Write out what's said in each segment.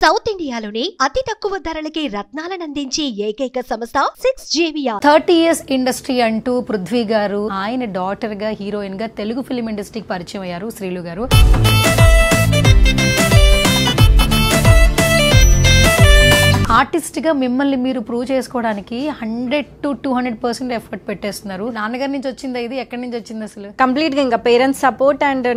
South ఇండియాలోనే అతి తక్కువ ధరలకి రత్నాలనందించే ఏకైక సంస్థ 6JVR. 30 years ఇండస్ట్రీ అంటూ పృథ్వీ గారు ఆయన డాటర్ గా హీరోయిన్ గా తెలుగు ఫిల్మ్ ఇండస్ట్రీకి పరిచయం అయ్యారు శ్రీలు గారు. ఆర్టిస్ట్ గా మిమ్మల్ని మీరు ప్రూవ్ చేసుకోవడానికి 100 to 200% ఎఫర్ట్ పెట్టేస్తున్నారు. నాన్నగారి నుంచి వచ్చింది ఇది, ఎక్కడి నుంచి వచ్చింది అసలు? కంప్లీట్ గా ఇంకా పేరెంట్స్ సపోర్ట్ అండ్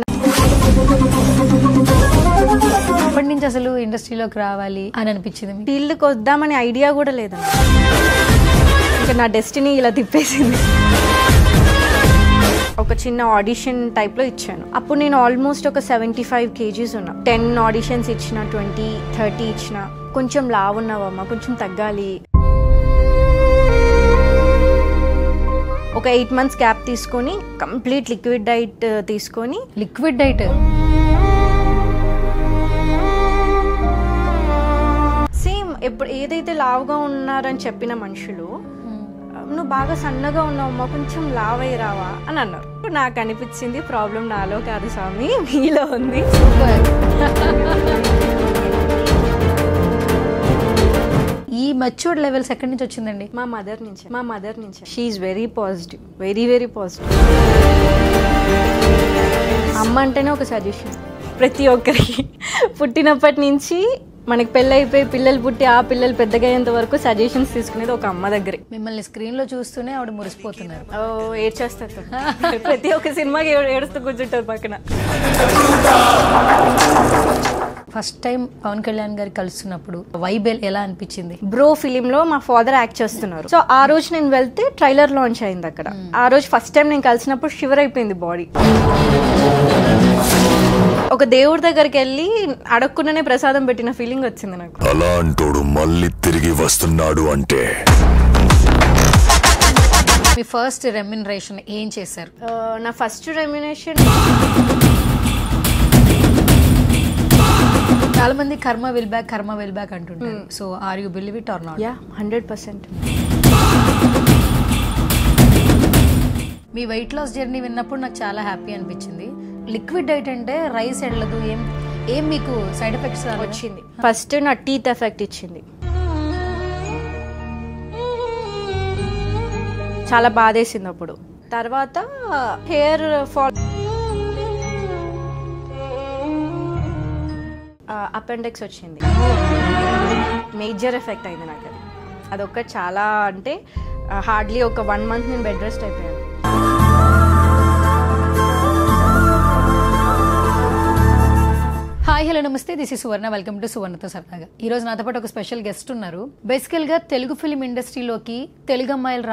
అప్పటి నుంచి అసలు ఇండస్ట్రీలోకి రావాలి అని అనిపించింది. ఫీల్డ్ కి వద్దామని ఐడియా కూడా లేదండి. ఇంకా నా డెస్టినీ ఇలా తిప్పేసింది. ఒక చిన్న ఆడిషన్ టైప్ లో ఇచ్చాను. అప్పుడు నేను ఆల్మోస్ట్ ఒక 75 kgs ఉన్నా. 10 ఆడిషన్స్ ఇచ్చిన, 20, 30 ఇచ్చిన. కొంచెం లావు ఉన్నావమ్మా, కొంచెం తగ్గాలి. ఒక 8 months గ్యాప్ తీసుకొని కంప్లీట్ లిక్విడ్ డైట్ తీసుకొని. లిక్విడ్ డైట్ సేమ్ ఎప్పుడు ఏదైతే లావుగా ఉన్నారని చెప్పిన మనుషులు నువ్వు బాగా సన్నగా ఉన్నావమ్మా, కొంచెం లావై రావా అని అన్నారు. నాకు అనిపించింది ప్రాబ్లం నాలో కాదు స్వామి, మీలో ఉంది. ఈ మెచ్యూర్డ్ లెవెల్స్ ఎక్కడి నుంచి వచ్చిందండి? మా మదర్ నుంచి. She is very positive, very very positive. అమ్మ అంటేనే ఒక సజెషన్ ప్రతి ఒక్కరికి. పుట్టినప్పటి నుంచి మనకి పెళ్ళి అయిపోయి పిల్లలు పుట్టి ఆ పిల్లలు పెద్దగా అయ్యేంత వరకు సజెషన్స్ తీసుకునేది ఒక అమ్మ దగ్గరే. మిమ్మల్ని స్క్రీన్ లో చూస్తూనే ఆవిడ మురిసిపోతున్నారు. ఏడ్చేస్తారు ప్రతి ఒక్క సినిమాకి ఏడుస్తూ కూర్చుంటారు పక్కన. First time Pawan Kalyan garu కలుస్తున్నప్పుడు vibe ఎలా అనిపించింది? బ్రో ఫిలిం లో మా ఫాదర్ యాక్ట్ చేస్తున్నారు. సో ఆ రోజు నేను వెళ్తే ట్రైలర్ లాంచ్ అయింది అక్కడ. ఆ రోజు ఫస్ట్ టైం నేను కలిసినప్పుడు షివర్ అయిపోయింది బాడీ. ఒక దేవుడి దగ్గరికి వెళ్ళి అడగకుండానే ప్రసాదం పెట్టిన ఫీలింగ్ వచ్చింది నాకు. అలాంటోడు మళ్ళీ తిరిగి వస్తున్నాడు అంటే. మీ ఫస్ట్ రెమ్యునరేషన్ ఏం చేశారు? నా ఫస్ట్ రెమ్యునరేషన్ చాలా మంది కర్మ విల్ బ్యాక్ అంటుంటారు. So are you believe it or not? Yeah, 100%. మీ వెయిట్ లాస్ జర్నీ విన్నప్పుడు నాకు చాలా హ్యాపీ అనిపించింది. లిక్విడ్ డైట్ అంటే రైస్ ఎడలదు, ఏం మీకు సైడ్ ఎఫెక్ట్స్ వచ్చింది? ఫస్ట్ నా టీత్ ఎఫెక్ట్ ఇచ్చింది, చాలా బాధేసింది అప్పుడు. తర్వాత హెయిర్ ఫాల్, అపెండిక్స్ వచ్చింది. మేజర్ ఎఫెక్ట్ అయింది నాకు. అదొక్కటి చాలా, అంటే హార్డ్లీ ఒక 1 month నేను బెడ్ రెస్ట్ అయిపోయాను. హాయ్ హలో నమస్తే, this is Suvarna. Welcome to సువర్ణతో సరదాగా. ఈ రోజు నాతో పాటు ఒక స్పెషల్ గెస్ట్ ఉన్నారు. బేసికల్ గా తెలుగు ఫిల్మ్ ఇండస్ట్రీలోకి తెలుగు అమ్మాయిలు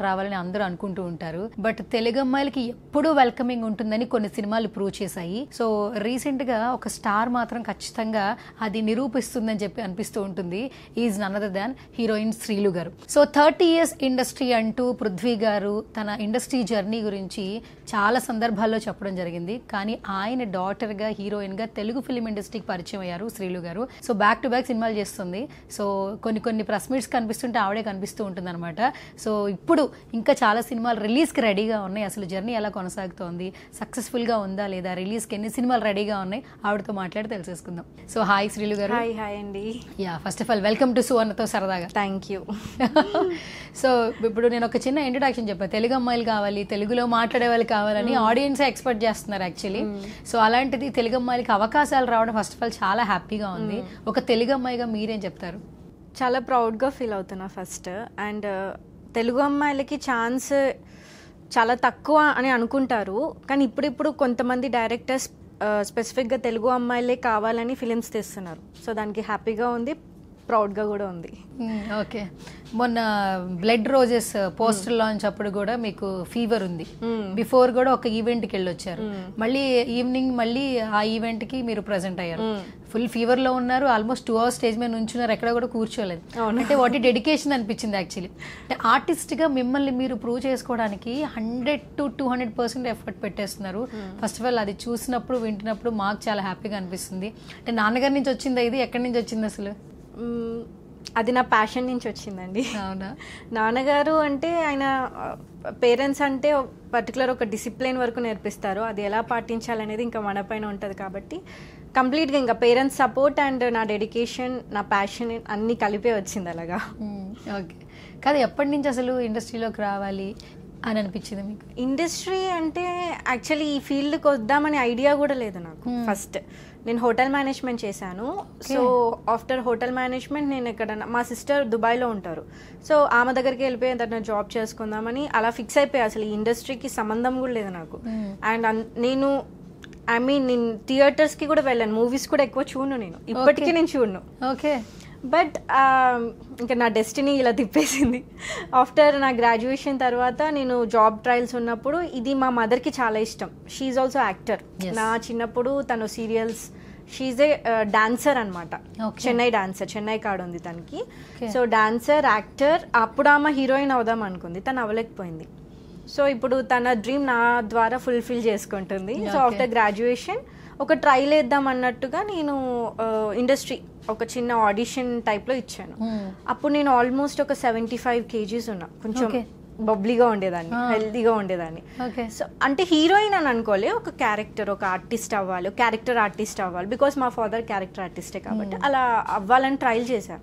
రావాలని అందరూ అనుకుంటూ ఉంటారు. బట్ తెలుగు అమ్మాయిలకి ఎప్పుడూ వెల్కమింగ్ ఉంటుందని కొన్ని సినిమాలు ప్రూవ్ చేశాయి. సో రీసెంట్ గా ఒక స్టార్ మాత్రం ఖచ్చితంగా అది నిరూపిస్తుందని చెప్పి అనిపిస్తూ ఉంటుంది. Is none other than heroine Sreelu గారు. సో 30 years ఇండస్ట్రీ అంటూ పృథ్వీ గారు తన ఇండస్ట్రీ జర్నీ గురించి చాలా సందర్భాల్లో చెప్పడం జరిగింది. కానీ ఆయన డాటర్ గా హీరోయిన్ గా తెలుగు ఫిల్మ్ ఇండస్ట్రీకి పరిచయం అయ్యారు శ్రీలు గారు. సో బ్యాక్ టు బ్యాక్ సినిమాలు చేస్తుంది. సో కొన్ని ప్రెస్ మీట్స్ కనిపిస్తుంటే ఆవిడే కనిపిస్తూ ఉంటుంది అనమాట. సో ఇప్పుడు ఇంకా చాలా సినిమాలు రిలీజ్కి రెడీగా ఉన్నాయి. అసలు జర్నీ ఎలా కొనసాగుతోంది, సక్సెస్ఫుల్గా ఉందా లేదా, రిలీజ్కి ఎన్ని సినిమాలు రెడీగా ఉన్నాయి, ఆవిడతో మాట్లాడి తెలిసేసుకుందాం. సో హాయ్ శ్రీలు గారు. హాయ్ అండి. Yeah, first of all welcome to సువర్ణతో సరదాగా. Thank you. సో ఇప్పుడు నేను ఒక చిన్న ఇంట్రొడక్షన్ చెప్పాను. తెలుగు అమ్మాయిలు కావాలి, తెలుగులో మాట్లాడే వాళ్ళు కావాలని ఆడియన్స్ ఎక్స్పెక్ట్ చేస్తున్నారు యాక్చువల్లీ. సో అలాంటిది తెలుగు అమ్మాయిలకి అవకాశాలు రావడం ఫస్ట్ ఆఫ్ ఆల్ చాలా హ్యాపీగా ఉంది. ఒక తెలుగు అమ్మాయిగా మీరేం చెప్తారు? చాలా ప్రౌడ్గా ఫీల్ అవుతున్నా ఫస్ట్. అండ్ తెలుగు అమ్మాయిలకి ఛాన్స్ చాలా తక్కువ అని అనుకుంటారు. కానీ ఇప్పుడిప్పుడు కొంతమంది డైరెక్టర్స్ స్పెసిఫిక్గా తెలుగు అమ్మాయిలే కావాలని ఫిలిమ్స్ తీస్తున్నారు. సో దానికి హ్యాపీగా ఉంది, ప్రౌడ్గా కూడా ఉంది. ఓకే, మొన్న బ్లడ్ రోజెస్ పోస్టర్ లాంచ్ అప్పుడు కూడా మీకు ఫీవర్ ఉంది. బిఫోర్ కూడా ఒక ఈవెంట్కి వెళ్ళొచ్చారు. మళ్ళీ ఈవినింగ్ మళ్ళీ ఆ ఈవెంట్కి మీరు ప్రెజెంట్ అయ్యారు. ఫుల్ ఫీవర్ లో ఉన్నారు. ఆల్మోస్ట్ 2 hours స్టేజ్ మీద నుంచున్నారు, ఎక్కడ కూడా కూర్చోలేదు. అంటే వాటి డెడికేషన్ అనిపించింది యాక్చువల్లీ. అంటే ఆర్టిస్ట్ గా మిమ్మల్ని మీరు ప్రూవ్ చేసుకోవడానికి 100 to 200% ఎఫర్ట్ పెట్టేస్తున్నారు. ఫస్ట్ ఆఫ్ ఆల్ అది చూసినప్పుడు వింటున్నప్పుడు మాకు చాలా హ్యాపీగా అనిపిస్తుంది. అంటే నాన్నగారి నుంచి వచ్చింది ఇది, ఎక్కడి నుంచి వచ్చింది అసలు? అది నా ప్యాషన్ నుంచి వచ్చిందండి. అవునా? నాన్నగారు అంటే ఆయన పేరెంట్స్ అంటే పర్టికులర్ ఒక డిసిప్లిన్ వరకు నేర్పిస్తారు. అది ఎలా పాటించాలనేది ఇంకా మన పైన ఉంటుంది. కాబట్టి కంప్లీట్గా ఇంకా పేరెంట్స్ సపోర్ట్ అండ్ నా డెడికేషన్, నా ప్యాషన్ అన్నీ కలిపే వచ్చింది అలాగా. ఓకే, కాదు ఎప్పటి నుంచి అసలు ఇండస్ట్రీలోకి రావాలి అని అనిపించింది మీకు? ఇండస్ట్రీ అంటే యాక్చువల్లీ ఈ ఫీల్డ్కి వద్దామని ఐడియా కూడా లేదు నాకు. ఫస్ట్ నేను హోటల్ మేనేజ్మెంట్ చేశాను. సో ఆఫ్టర్ హోటల్ మేనేజ్మెంట్ నేను ఇక్కడ మా సిస్టర్ దుబాయ్లో ఉంటారు. సో ఆమె దగ్గరికి వెళ్ళిపోయి ఏదైనా జాబ్ చేసుకుందామని అలా ఫిక్స్ అయిపోయి అసలు ఈ ఇండస్ట్రీకి సంబంధం కూడా లేదు నాకు. అండ్ నేను నేను థియేటర్స్కి కూడా వెళ్ళాను, మూవీస్ కూడా ఎక్కువ చూడను నేను, ఇప్పటికీ నేను చూడను. ఓకే, బట్ ఇంకా నా డెస్టినీ ఇలా తిప్పేసింది. ఆఫ్టర్ నా గ్రాడ్యుయేషన్ తర్వాత నేను జాబ్ ట్రయల్స్ ఉన్నప్పుడు ఇది మా మదర్కి చాలా ఇష్టం. She also actor. నా చిన్నప్పుడు తను సీరియల్స్, షీఈ్ ఏ డాన్సర్ అనమాట, చెన్నై డాన్సర్, చెన్నై కార్డ్ ఉంది తనకి. So dancer, actor. అప్పుడు ఆమె హీరోయిన్ అవుదాం అనుకుంది, తను అవ్వలేకపోయింది. సో ఇప్పుడు తన డ్రీమ్ నా ద్వారా ఫుల్ఫిల్ చేసుకుంటుంది. సో ఆఫ్టర్ గ్రాడ్యుయేషన్ ఒక ట్రైల్ వేద్దాం అన్నట్టుగా నేను ఇండస్ట్రీ ఒక చిన్న ఆడిషన్ టైప్లో ఇచ్చాను. అప్పుడు నేను ఆల్మోస్ట్ ఒక 75 kgs ఉన్నా, కొంచెం బబ్లీగా ఉండేదాన్ని, హెల్తీగా ఉండేదాన్ని. సో అంటే హీరోయిన్ అని అనుకోలే, ఒక క్యారెక్టర్, ఒక ఆర్టిస్ట్ అవ్వాలి, క్యారెక్టర్ ఆర్టిస్ట్ అవ్వాలి. బికాస్ మా ఫాదర్ క్యారెక్టర్ ఆర్టిస్టే కాబట్టి అలా అవ్వాలని ట్రైల్ చేశా.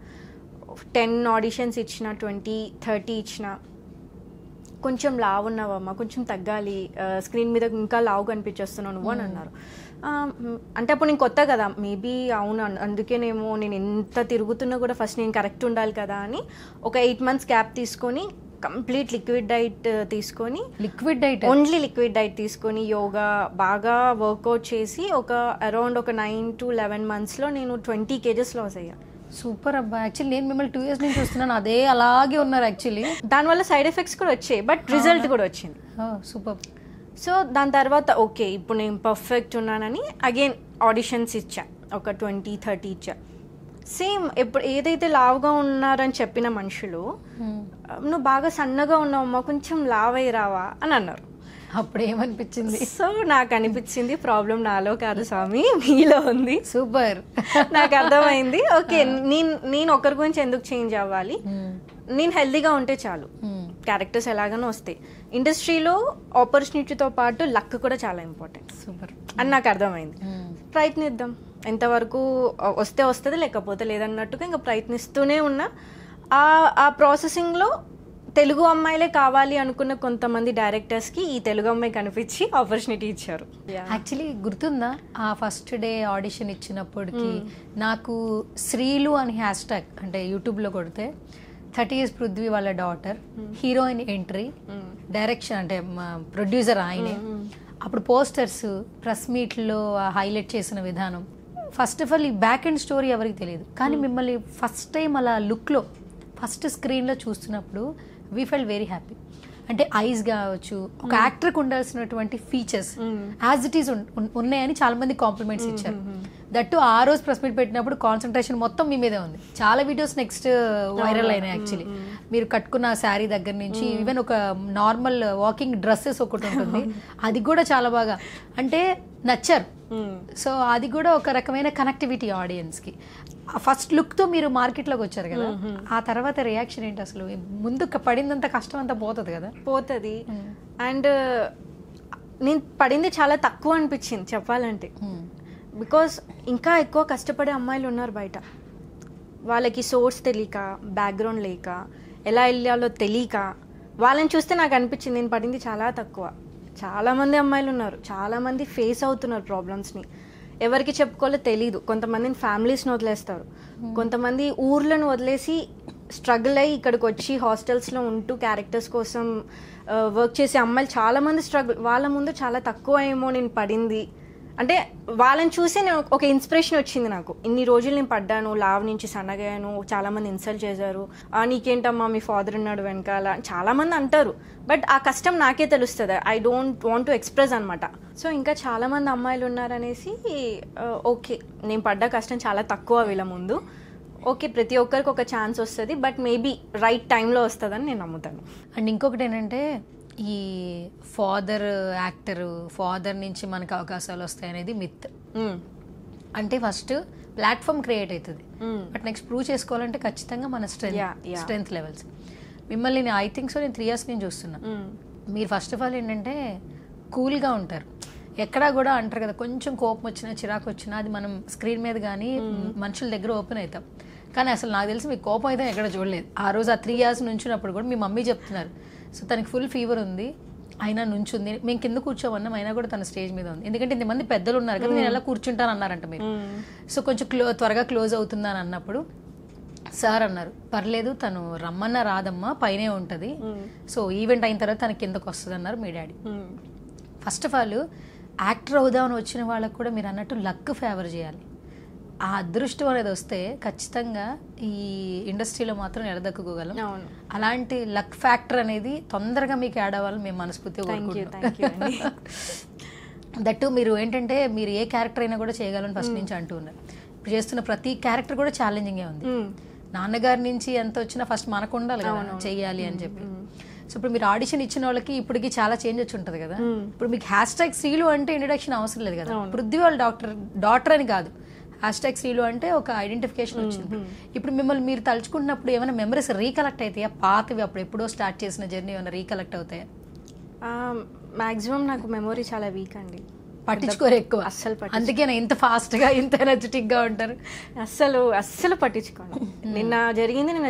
10 ఆడిషన్స్ ఇచ్చిన, 20, 30 ఇచ్చిన. కొంచెం లావు ఉన్నావమ్మా, కొంచెం తగ్గాలి, స్క్రీన్ మీద ఇంకా లావు కనిపించేస్తున్నావు నువ్వు అని అన్నారు. అంటే అప్పుడు నేను కొత్త కదా, మేబీ అవును అందుకేనేమో నేను ఎంత తిరుగుతున్నా కూడా ఫస్ట్ నేను కరెక్ట్ ఉండాలి కదా అని ఒక 8 months గ్యాప్ తీసుకొని కంప్లీట్ లిక్విడ్ డైట్ తీసుకొని, ఓన్లీ లిక్విడ్ డైట్ తీసుకొని యోగా బాగా వర్కౌట్ చేసి ఒక అరౌండ్ ఒక 9 to 11 monthsలో నేను 20 kgs లాస్ అయ్యా. సూపర్ అబ్బా. యాక్చువల్లీ నేను మిమ్మల్ని 2 years నుంచి చూస్తున్నాను, అదే అలాగే ఉన్నారు యాక్చువల్లీ. దానివల్ల సైడ్ ఎఫెక్ట్స్ కూడా వచ్చాయి, బట్ రిజల్ట్ కూడా వచ్చింది. సూపర్. సో దాని తర్వాత ఓకే ఇప్పుడు నేను పర్ఫెక్ట్ ఉన్నానని అగైన్ ఆడిషన్స్ ఇచ్చా, ఒక 20, 30 ఇచ్చా. సేమ్ ఎప్పుడు ఏదైతే లావుగా ఉన్నారని చెప్పిన మనుషులు నువ్వు బాగా సన్నగా ఉన్నావమ్మా, కొంచెం లావై రావా అని అన్నారు. అప్పుడు ఏమనిపించింది? సో నాకు అనిపించింది ప్రాబ్లం నాలో కాదు స్వామి, మీలో ఉంది. సూపర్. నాకు అర్థమైంది. ఓకే నేను ఒకరి గురించి ఎందుకు చేంజ్ అవ్వాలి, నేను హెల్దీగా ఉంటే చాలు, క్యారెక్టర్స్ ఎలాగనో వస్తాయి. ఇండస్ట్రీలో ఆపర్చునిటీతో పాటు లక్ కూడా చాలా ఇంపార్టెంట్. సూపర్ అని నాకు అర్థమైంది. ప్రయత్నిద్దాం, ఎంతవరకు వస్తే వస్తుంది, లేకపోతే లేదన్నట్టుగా ఇంకా ప్రయత్నిస్తూనే ఉన్నా. ఆ ప్రాసెసింగ్లో తెలుగు అమ్మాయిలే కావాలి అనుకున్న కొంతమంది డైరెక్టర్స్కి ఈ తెలుగు అమ్మాయి కనిపించి ఆపర్చునిటీ ఇచ్చారు. యాక్చువల్లీ గుర్తుందా ఆ ఫస్ట్ డే ఆడిషన్ ఇచ్చినప్పటికి నాకు శ్రీలు అని హ్యాష్ట్యాగ్ అంటే యూట్యూబ్లో కొడితే 30 years పృథ్వీ వాళ్ళ డాటర్, హీరోయిన్ ఎంట్రీ, డైరెక్షన్ అంటే ప్రొడ్యూసర్ ఆయనే. అప్పుడు పోస్టర్స్, ప్రెస్ మీట్లో హైలైట్ చేసిన విధానం, ఫస్ట్ ఆఫ్ ఆల్ ఈ బ్యాక్ అండ్ స్టోరీ ఎవరికి తెలియదు, కానీ మిమ్మల్ని ఫస్ట్ టైం అలా లుక్లో ఫస్ట్ స్క్రీన్లో చూస్తున్నప్పుడు వీ ఫెల్ట్ వెరీ హ్యాపీ. అంటే ఐస్ కావచ్చు, ఒక యాక్టర్కి ఉండాల్సినటువంటి ఫీచర్స్ యాజ్ ఇట్ ఈస్ ఉన్నాయని చాలా మంది కాంప్లిమెంట్స్ ఇచ్చారు. దట్టు ఆ రోజు ప్రెస్ మీట్ పెట్టినప్పుడు కాన్సన్ట్రేషన్ మొత్తం మీ మీదే ఉంది. చాలా వీడియోస్ నెక్స్ట్ వైరల్ అయినాయి యాక్చువల్లీ. మీరు కట్టుకున్న శారీ దగ్గర నుంచి ఈవెన్ ఒక నార్మల్ వాకింగ్ డ్రెస్సెస్ ఒకటి ఉంటుంది, అది కూడా చాలా బాగా అంటే నచ్చారు. సో అది కూడా ఒక రకమైన కనెక్టివిటీ ఆడియన్స్కి. ఫస్ట్ లుక్తో మీరు మార్కెట్లోకి వచ్చారు కదా, ఆ తర్వాత రియాక్షన్ ఏంటి అసలు? ముందు పడిందంత కష్టం అంతా పోతుంది కదా? పోతుంది. అండ్ నేను పడింది చాలా తక్కువ అనిపించింది చెప్పాలంటే. బికాస్ ఇంకా ఎక్కువ కష్టపడే అమ్మాయిలు ఉన్నారు బయట, వాళ్ళకి సోర్స్ తెలియక, బ్యాక్గ్రౌండ్ లేక, ఎలా వెళ్ళాలో తెలియక, వాళ్ళని చూస్తే నాకు అనిపించింది నేను పడింది చాలా తక్కువ. చాలామంది అమ్మాయిలు ఉన్నారు, చాలామంది ఫేస్ అవుతున్నారు ప్రాబ్లమ్స్ని, ఎవరికి చెప్పుకోవాలో తెలీదు. కొంతమందిని ఫ్యామిలీస్ని వదిలేస్తారు, కొంతమంది ఊర్లను వదిలేసి స్ట్రగుల్ అయ్యి ఇక్కడికి వచ్చి హాస్టల్స్లో ఉంటూ క్యారెక్టర్స్ కోసం వర్క్ చేసే అమ్మాయిలు చాలామంది స్ట్రగుల్. వాళ్ళ ముందు చాలా తక్కువ ఏమో నేను పడింది అంటే వాళ్ళని చూసి నేను ఒక ఇన్స్పిరేషన్ వచ్చింది నాకు. ఇన్ని రోజులు నేను పడ్డాను, లావ్ నుంచి సన్నగాను, చాలామంది ఇన్సల్ట్ చేశారు, నీకేంటమ్మా మీ ఫాదర్ ఉన్నాడు వెనకాల చాలామంది అంటారు, బట్ ఆ కష్టం నాకే తెలుస్తుంది. I don't want to express అనమాట. సో ఇంకా చాలామంది అమ్మాయిలు ఉన్నారనేసి ఓకే నేను పడ్డ కష్టం చాలా తక్కువ వీళ్ళ ముందు. ఓకే ప్రతి ఒక్కరికి ఒక ఛాన్స్ వస్తుంది, బట్ మేబీ రైట్ టైంలో వస్తుందని నేను నమ్ముతాను. అండ్ ఇంకొకటి ఏంటంటే ఈ ఫాదర్ యాక్టర్, ఫాదర్ నుంచి మనకు అవకాశాలు వస్తాయి అనేది మిత్. అంటే ఫస్ట్ ప్లాట్ఫామ్ క్రియేట్ అవుతుంది, బట్ నెక్స్ట్ ప్రూవ్ చేసుకోవాలంటే ఖచ్చితంగా మన స్ట్రెంగ్త్ లెవెల్స్. మిమ్మల్ని ఐ థింక్ సో నేను 3 years నుంచి చూస్తున్నా. మీరు ఫస్ట్ ఆఫ్ ఆల్ ఏంటంటే కూల్గా ఉంటారు, ఎక్కడా కూడా అంటారు కదా, కొంచెం కోపం వచ్చినా చిరాకు వచ్చినా అది మనం స్క్రీన్ మీద కానీ మనుషుల దగ్గర ఓపెన్ అవుతాం. కానీ అసలు నాకు తెలిసి మీకు కోపం అయితే ఎక్కడ చూడలేదు. ఆ రోజు ఆ 3 years నుంచినప్పుడు కూడా మీ మమ్మీ చెప్తున్నారు, సో తనకి ఫుల్ ఫీవర్ ఉంది, అయినా నుంచుంది, మేము కింద కూర్చోమన్నాం, అయినా కూడా తన స్టేజ్ మీద ఉంది. ఎందుకంటే ఇంతమంది పెద్దలు ఉన్నారు కదా, నేను ఎలా కూర్చుంటాను అన్నారంట మీరు. సో కొంచెం త్వరగా క్లోజ్ అవుతుందని అన్నప్పుడు సార్ అన్నారు, పర్లేదు తను రమ్మన్నా రాదమ్మా, పైనే ఉంటుంది, సో ఈవెంట్ అయిన తర్వాత తనకి కిందకు వస్తుంది అన్నారు మీ daddy. First of all actor అవుదామని వచ్చిన వాళ్ళకు కూడా మీరు అన్నట్టు లక్ ఫేవర్ చేయాలి. ఆ అదృష్టం అనేది వస్తే ఖచ్చితంగా ఈ ఇండస్ట్రీలో మాత్రం నిలదొక్కుకోగలం. అలాంటి లక్ ఫ్యాక్టర్ అనేది తొందరగా మీకు యాడ్ అవ్వాలని మేము మనస్ఫూర్తిగా కోరుకుంటున్నాం. దట్టు మీరు ఏంటంటే మీరు ఏ క్యారెక్టర్ అయినా కూడా చేయగలని ఫస్ట్ నుంచి అంటూ ఉన్నారు. ఇప్పుడు చేస్తున్న ప్రతి క్యారెక్టర్ కూడా ఛాలెంజింగే ఉంది. నాన్నగారి నుంచి ఎంత వచ్చినా ఫస్ట్ మనకు ఉండాలి కదా చెయ్యాలి అని చెప్పి. సో ఇప్పుడు మీరు ఆడిషన్ ఇచ్చిన వాళ్ళకి ఇప్పటికి చాలా చేంజ్ వచ్చి ఉంటుంది కదా. ఇప్పుడు మీకు హ్యాష్ట్యాగ్ శ్రీలు అంటే ఇంట్రడక్షన్ అవసరం లేదు కదా. పృథ్వీ వాళ్ళ డాక్టర్ అని కాదు, హ్యాష్ట్యాగ్ శ్రీలు అంటే ఒక ఐడెంటిఫికేషన్ వచ్చింది. ఇప్పుడు మిమ్మల్ని మీరు తలుచుకుంటున్నప్పుడు ఏమైనా మెమరీస్ రీకలెక్ట్ అవుతాయా? పాతవి అప్పుడు ఎప్పుడో స్టార్ట్ చేసిన జర్నీ ఏమైనా రీకలెక్ట్ అవుతాయా? మాక్సిమం నాకు మెమొరీ చాలా వీక్ అండి, పట్టించుకోరు ఎక్కువ అస్సలు. అందుకే ఇంత ఫాస్ట్ గా ఇంత ఎనర్జెటిక్ గా ఉంటారు. అస్సలు పట్టించుకోను. నిన్న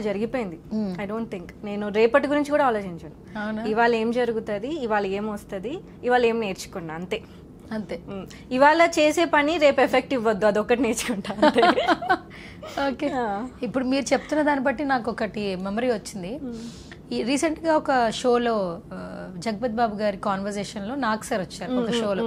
జరిగిపోయింది. ఐ డోంట్ థింక్ నేను రేపటి గురించి కూడా ఆలోచించాను. ఇవాళ ఏం జరుగుతుంది, ఇవాళ ఏం వస్తుంది, ఇవాళ ఏం నేర్చుకున్నా, అంతే. ఇవాళ చేసే పని రేపు ఎఫెక్ట్ ఇవ్వద్దు, అదొకటి నేర్చుకుంటా. ఓకే, ఇప్పుడు మీరు చెప్తున్న దాన్ని బట్టి నాకు ఒకటి మెమరీ వచ్చింది. రీసెంట్గా ఒక షోలో జగపత్ బాబు గారి కాన్వర్జేషన్లో నాగ్ సార్ వచ్చారు ఒక షోలో.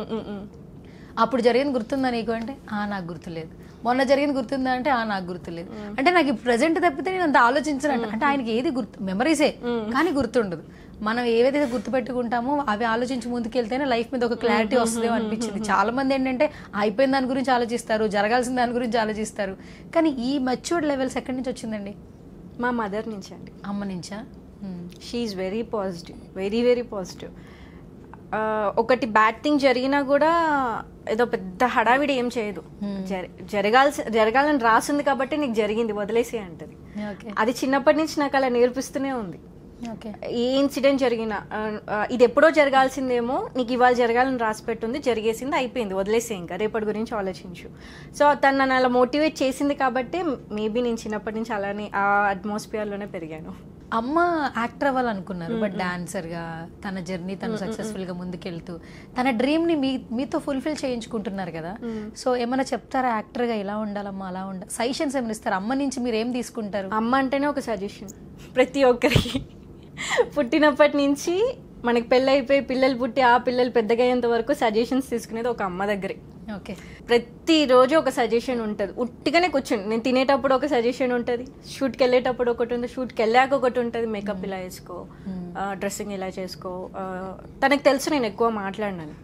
అప్పుడు జరిగింది గుర్తుందా నీకు అంటే నాకు గుర్తులేదు. మొన్న జరిగింది గుర్తుందా అంటే నాకు గుర్తులేదు. అంటే నాకు ఇప్పుడు ప్రజెంట్ తప్పితే నేను అంత ఆలోచించను. అంటే ఆయనకి ఏది గుర్తు, మెమరీసే కానీ గుర్తుండదు. మనం ఏవైతే గుర్తుపెట్టుకుంటామో అవి ఆలోచించి ముందుకెళ్తేనే లైఫ్ మీద ఒక క్లారిటీ వస్తుందేమో అనిపించింది. చాలా మంది ఏంటంటే అయిపోయిన దాని గురించి ఆలోచిస్తారు, జరగాల్సిన దాని గురించి ఆలోచిస్తారు. కానీ ఈ మెచ్యూర్డ్ లెవెల్స్ ఎక్కడి నుంచి వచ్చిందండి? మా మదర్ నుంచి అండి. అమ్మ నుంచా? She is very positive, very very positive. ఒకటి బ్యాడ్ థింగ్ జరిగినా కూడా ఏదో పెద్ద హడావిడి ఏం చేయదు. జరగాలని రాసింది కాబట్టి నీకు జరిగింది వదిలేసే అంటది. అది చిన్నప్పటి నుంచి నాకు అలా నేర్పిస్తూనే ఉంది. ఏ ఇన్సిడెంట్ జరిగినా ఇది ఎప్పుడో జరగాల్సిందేమో, నీకు ఇవాళ జరగాలని రాసి పెట్టుంది, జరిగేసింది, అయిపోయింది, వదిలేసే, ఇంకా రేపటి గురించి ఆలోచించు. సో తను నన్ను అలా మోటివేట్ చేసింది కాబట్టి మేబీ నేను చిన్నప్పటి నుంచి అలానే ఆ అట్మాస్ఫియర్లోనే పెరిగాను. అమ్మ యాక్టర్ అవ్వాలనుకున్నారు, బట్ డాన్సర్గా తన జర్నీ తను సక్సెస్ఫుల్గా ముందుకెళ్తూ తన డ్రీమ్ని మీతో ఫుల్ఫిల్ చేయించుకుంటున్నారు కదా. సో ఏమైనా చెప్తారా, యాక్టర్గా ఇలా ఉండాలమ్మా అలా ఉండాలి, సజెషన్స్ ఏమైనా ఇస్తారు? అమ్మ నుంచి మీరు ఏం తీసుకుంటారు? అమ్మ అంటేనే ఒక సజెషన్ ప్రతి ఒక్కరికి. పుట్టినప్పటి నుంచి మనకి పెళ్ళైపోయి పిల్లలు పుట్టి ఆ పిల్లలు పెద్దగా అయ్యేంత వరకు సజెషన్స్ తీసుకునేది ఒక అమ్మ దగ్గరే. ఓకే, ప్రతిరోజు ఒక సజెషన్ ఉంటుంది. ఉట్టిగానే కూర్చోండి, నేను తినేటప్పుడు ఒక సజెషన్ ఉంటుంది, షూట్కి వెళ్ళేటప్పుడు ఒకటి ఉంటుంది, షూట్కి వెళ్ళాక ఒకటి ఉంటుంది, మేకప్ ఇలా వేసుకో, డ్రెస్సింగ్ ఇలా చేసుకో. తనకు తెలుసు నేను ఎక్కువ మాట్లాడినాను,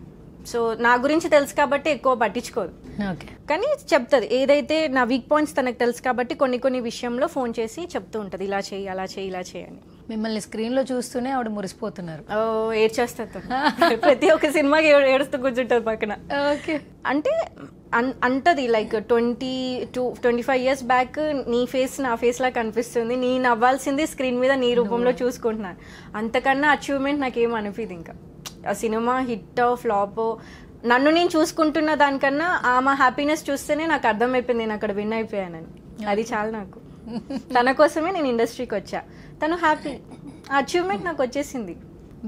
సో నా గురించి తెలుసు కాబట్టి ఎక్కువ పట్టించుకోదు. కానీ చెప్తుంది, ఏదైతే నా వీక్ పాయింట్స్ తనకు తెలుసు కాబట్టి కొన్ని విషయంలో ఫోన్ చేసి చెప్తూ ఉంటుంది, ఇలా చేయి, అలా చేయి, ఇలా చేయని. మిమ్మల్ని స్క్రీన్ లో చూస్తూనే ఆవిడ మురిసిపోతున్నారు. ఏడ్చేస్తారు, ప్రతి ఒక్క సినిమాకి ఏడుస్తూ కూర్చుంటారు పక్కన. ఓకే, అంటే అంటది లైక్ 25 years బ్యాక్ నీ ఫేస్ నా ఫేస్ లా కనిపిస్తుంది, నేను అవ్వాల్సింది స్క్రీన్ మీద నీ రూపంలో చూసుకుంటున్నాను, అంతకన్నా అచీవ్మెంట్ నాకేం అనిపిది. ఇంకా ఆ సినిమా హిట్ ఫ్లాప్ నన్ను నేను చూసుకుంటున్న దానికన్నా ఆమె హ్యాపీనెస్ చూస్తేనే నాకు అర్థమైపోయింది నేను అక్కడ విన్ అయిపోయానని. అది చాలా నాకు. తన కోసమే నేను ఇండస్ట్రీకి వచ్చా, తను హ్యాపీ, ఆ అచీవ్మెంట్ నాకు వచ్చేసింది.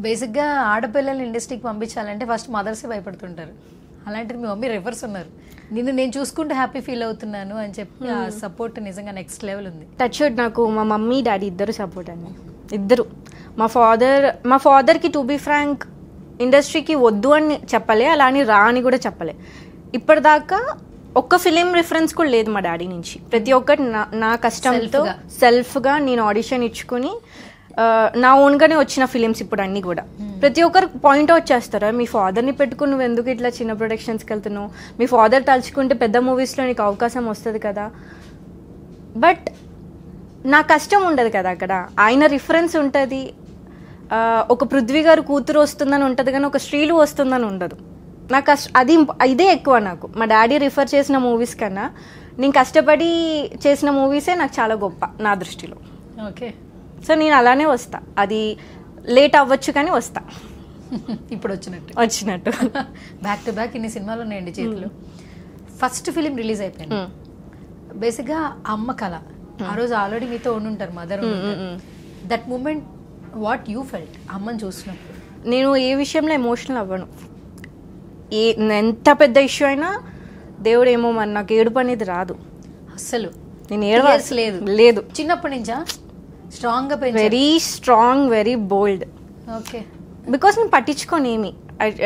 బేసిక్గా ఆడపిల్లల్ని ఇండస్ట్రీకి పంపించాలంటే ఫస్ట్ మదర్సే భయపడుతుంటారు. అలాంటిది మీ మమ్మీ రివర్స్ ఉన్నారు, నేను చూసుకుంటూ హ్యాపీ ఫీల్ అవుతున్నాను అని చెప్పి ఆ సపోర్ట్ నిజంగా నెక్స్ట్ లెవెల్ ఉంది. టచ్ వుడ్, నాకు మా మమ్మీ డాడీ ఇద్దరు సపోర్ట్ అండి, ఇద్దరు. మా ఫాదర్కి టు బీ ఫ్రాంక్ ఇండస్ట్రీకి వద్దు అని చెప్పలే, అలా అని రా అని కూడా చెప్పలే. ఇప్పటిదాకా ఒక్క ఫిలిం రిఫరెన్స్ కూడా లేదు మా డాడీ నుంచి. ప్రతి ఒక్కటి నా కష్టంతో సెల్ఫ్గా నేను ఆడిషన్ ఇచ్చుకుని నా ఓన్గానే వచ్చిన ఫిలిమ్స్ ఇప్పుడు అన్నీ కూడా. ప్రతి ఒక్కరు పాయింట్ అవుట్ చేస్తారా, మీ ఫాదర్ని పెట్టుకుని నువ్వు ఎందుకు ఇట్లా చిన్న ప్రొడక్షన్స్కి వెళ్తున్నావు, మీ ఫాదర్ తలుచుకుంటే పెద్ద మూవీస్లో నీకు అవకాశం వస్తుంది కదా. బట్ నా కష్టం ఉండదు కదా అక్కడ, ఆయన రిఫరెన్స్ ఉంటుంది. ఒక పృథ్వీ గారు కూతురు వస్తుందని ఉంటుంది కానీ ఒక శ్రీలు వస్తుందని ఉండదు. నాకు ఇదే ఎక్కువ నాకు. మా డాడీ రిఫర్ చేసిన మూవీస్ కన్నా నేను కష్టపడి చేసిన మూవీసే నాకు చాలా గొప్ప నా దృష్టిలో. ఓకే, సో నేను అలానే వస్తా, అది లేట్ అవ్వచ్చు కానీ వస్తా. ఇప్పుడు వచ్చినట్టు బ్యాక్ టు బ్యాక్ ఇన్ని సినిమాలు ఉన్నాయండి చేతిలో. ఫస్ట్ ఫిలిం రిలీజ్ అయిపోయింది, బేసిక్గా అమ్మ కళ. ఆ రోజు ఆల్రెడీ మీతో ఉండుంటారు, mother. That moment what you felt అమ్మని చూసినప్పుడు? నేను ఏ విషయంలో ఎమోషనల్ అవ్వను. ఎంత పెద్ద ఇష్యూ అయినా దేవుడు ఏమో మరి నాకు ఏడుపు అనేది రాదు అస్సలు. నేను ఏడవాల్సి లేదు. చిన్నప్పటి నుంచా స్ట్రాంగ్గా పెంచారు? Very strong, very bold. Okay. Because నేను పట్టించుకోను ఏమి.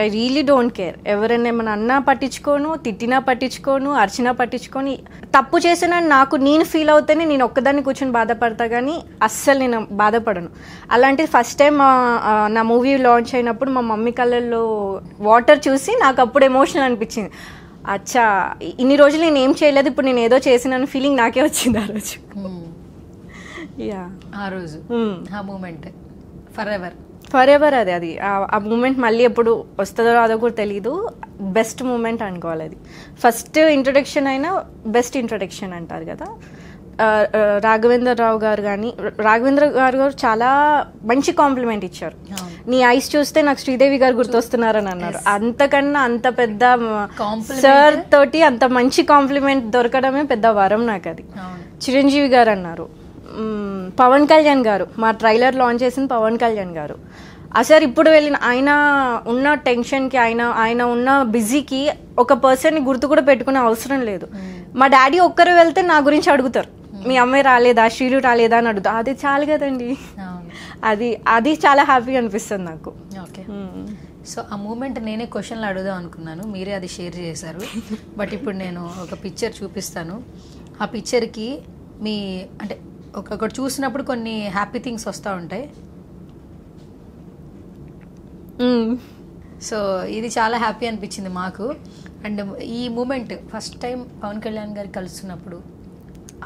I really don't care. ఎవరైనా ఏమైనా అన్నా పట్టించుకోను, తిట్టినా పట్టించుకోను, అరిచినా పట్టించుకొని. తప్పు చేసిన నాకు నేను ఫీల్ అవుతేనే నేను ఒక్కదాన్ని కూర్చొని బాధపడతా, కానీ అస్సలు నేను బాధపడను. అలాంటిది ఫస్ట్ టైం నా మూవీ లాంచ్ అయినప్పుడు మా మమ్మీ కళ్ళల్లో వాటర్ చూసి నాకు అప్పుడు ఎమోషనల్ అనిపించింది. అచ్చా, ఇన్ని రోజులు నేను ఏం చేయలేదు, ఇప్పుడు నేను ఏదో చేసిన ఫీలింగ్ నాకే వచ్చింది ఆ రోజు. ఆ రోజు ఆ మూమెంట్ ఫర్ ఎవర్ అది ఆ మూమెంట్ మళ్ళీ ఎప్పుడు వస్తుందో రాదో కూడా తెలీదు. బెస్ట్ మూమెంట్ అనుకోవాలి అది. ఫస్ట్ ఇంట్రొడక్షన్ అయినా బెస్ట్ ఇంట్రొడక్షన్ అంటారు కదా. రాఘవేంద్ర గారు చాలా మంచి కాంప్లిమెంట్ ఇచ్చారు. నీ ఐస్ చూస్తే నాకు శ్రీదేవి గారు గుర్తొస్తున్నారని అన్నారు. అంతకన్నా అంత పెద్ద సార్ తోటి అంత మంచి కాంప్లిమెంట్ దొరకడమే పెద్ద వరం నాకు అది. చిరంజీవి గారు అన్నారు, పవన్ కళ్యాణ్ గారు, మా ట్రైలర్ లాంచ్ చేసిన పవన్ కళ్యాణ్ గారు. అసలు ఇప్పుడు వెళ్ళిన ఆయన ఉన్న టెన్షన్కి, ఆయన ఉన్న బిజీకి ఒక పర్సన్ని గుర్తు కూడా పెట్టుకునే అవసరం లేదు. మా డాడీ ఒక్కరు వెళ్తే నా గురించి అడుగుతారు, మీ అమ్మాయి రాలేదా, శ్రీలు రాలేదా అని అడుగుతా. అది చాలు కదండి. అది చాలా హ్యాపీగా అనిపిస్తుంది నాకు. ఓకే. సో ఆ మూమెంట్ నేనే క్వశ్చన్లు అడుగుదాం అనుకున్నాను, మీరే అది షేర్ చేశారు. బట్ ఇప్పుడు నేను ఒక పిక్చర్ చూపిస్తాను. ఆ పిక్చర్కి మీ అంటే ఒకటి చూసినప్పుడు కొన్ని హ్యాపీ థింగ్స్ వస్తూ ఉంటాయి. సో ఇది చాలా హ్యాపీ అనిపించింది మాకు. అండ్ ఈ moment first time Pawan Kalyan garu కలుస్తున్నప్పుడు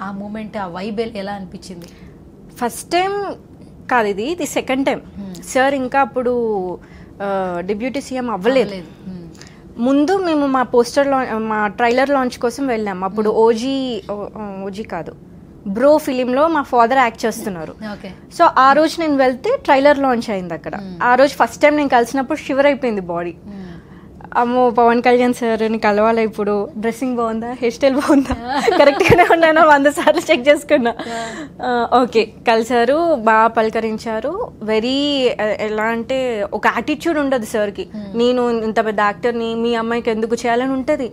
ఆ మూమెంట్, ఆ వైబ్ ఎలా అనిపించింది? ఫస్ట్ టైం కాదు, ఇది సెకండ్ టైం. సార్ ఇంకా అప్పుడు డిప్యూటీ సీఎం అవ్వలేదు. ముందు మేము మా మా ట్రైలర్ లాంచ్ కోసం వెళ్ళాము. అప్పుడు ఓజీ కాదు, బ్రో ఫిలింలో మా ఫాదర్ యాక్ట్ చేస్తున్నారు. సో ఆ రోజు నేను వెళ్తే ట్రైలర్ లాంచ్ అయింది అక్కడ. ఆ రోజు ఫస్ట్ టైం నేను కలిసినప్పుడు షివర్ అయిపోయింది బాడీ. అమ్మో, పవన్ కళ్యాణ్ సార్ని కలవాలి, ఇప్పుడు డ్రెస్సింగ్ బాగుందా, హెయిర్ స్టైల్ బాగుందా, కరెక్ట్గానే ఉన్నాను 100 సార్లు చెక్ చేసుకున్నా. ఓకే, కలిసారు, బాగా పలకరించారు. వెరీ ఎలా అంటే ఒక యాటిట్యూడ్ ఉండదు సార్కి. నేను ఇంత పెద్ద యాక్టర్ని, మీ అమ్మాయికి ఎందుకు చేయాలని ఉంటుంది.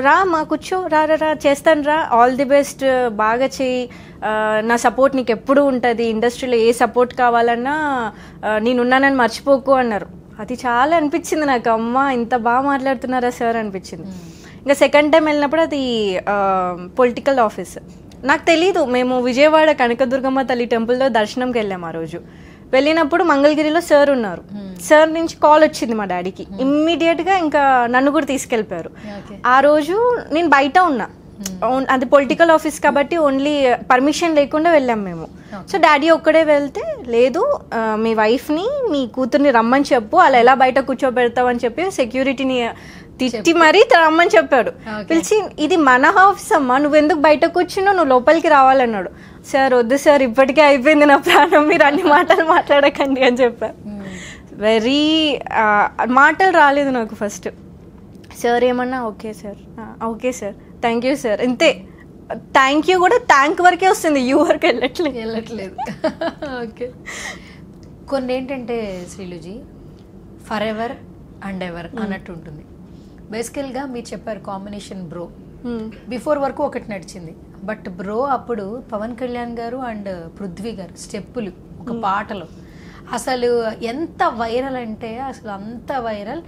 రా మా కూర్చో, రా చేస్తాను రా, ఆల్ ది బెస్ట్, బాగా చేయి, నా సపోర్ట్ నీకు ఎప్పుడు ఉంటుంది, ఇండస్ట్రీలో ఏ సపోర్ట్ కావాలన్నా నేనున్నానని మర్చిపోకు అన్నారు. అది చాలా అనిపించింది నాకు. అమ్మ, ఇంత బాగా మాట్లాడుతున్నారా సార్ అనిపించింది. ఇంకా సెకండ్ టైం వెళ్ళినప్పుడు అది పొలిటికల్ ఆఫీస్. నాకు తెలీదు, మేము విజయవాడ కనకదుర్గమ్మ తల్లి టెంపుల్లో దర్శనంకి వెళ్ళాము. ఆ రోజు వెళ్ళినప్పుడు మంగళగిరిలో సార్ ఉన్నారు. సార్ నుంచి కాల్ వచ్చింది మా డాడీకి. ఇమ్మీడియట్గా ఇంకా నన్ను కూడా తీసుకెళ్ళిపోయారు. ఆ రోజు నేను బయట ఉన్నా, అది పొలిటికల్ ఆఫీస్ కాబట్టి ఓన్లీ పర్మిషన్ లేకుండా వెళ్ళాం మేము. సో డాడీ ఒక్కడే వెళ్తే, లేదు మీ వైఫ్ని, మీ కూతుర్ని రమ్మని చెప్పు, అలా ఎలా బయట కూర్చోబెడతావు అని చెప్పి సెక్యూరిటీని తిట్టి మరీ రమ్మని చెప్పాడు. పిలిచి, ఇది మన హౌస్ అమ్మా, నువ్వెందుకు బయట కూర్చున్నావు, నువ్వు లోపలికి రావాలన్నాడు. సార్ వద్దు సార్, ఇప్పటికే అయిపోయింది నా ప్రాణం, మీరు అన్ని మాటలు మాట్లాడకండి అని చెప్పారు. వెరీ మాటలు రాలేదు నాకు ఫస్ట్. సార్ ఏమన్నా okay sir thank you sir, ఇంతే. థ్యాంక్ యూ కూడా థ్యాంక్ వరకే వస్తుంది, యూ వరకు వెళ్ళట్లేదు. ఓకే. కొన్ని ఏంటంటే శ్రీలుజీ ఫర్ ఎవర్ అండ్ ఎవర్ అన్నట్టు ఉంటుంది. బేసికల్గా మీరు చెప్పారు కాంబినేషన్ బ్రో. బిఫోర్ వరకు ఒకటి నడిచింది, బట్ బ్రో అప్పుడు పవన్ కళ్యాణ్ గారు అండ్ పృథ్వీ గారు స్టెప్పులు ఒక పాటలో అసలు ఎంత వైరల్ అంటే అసలు అంత వైరల్.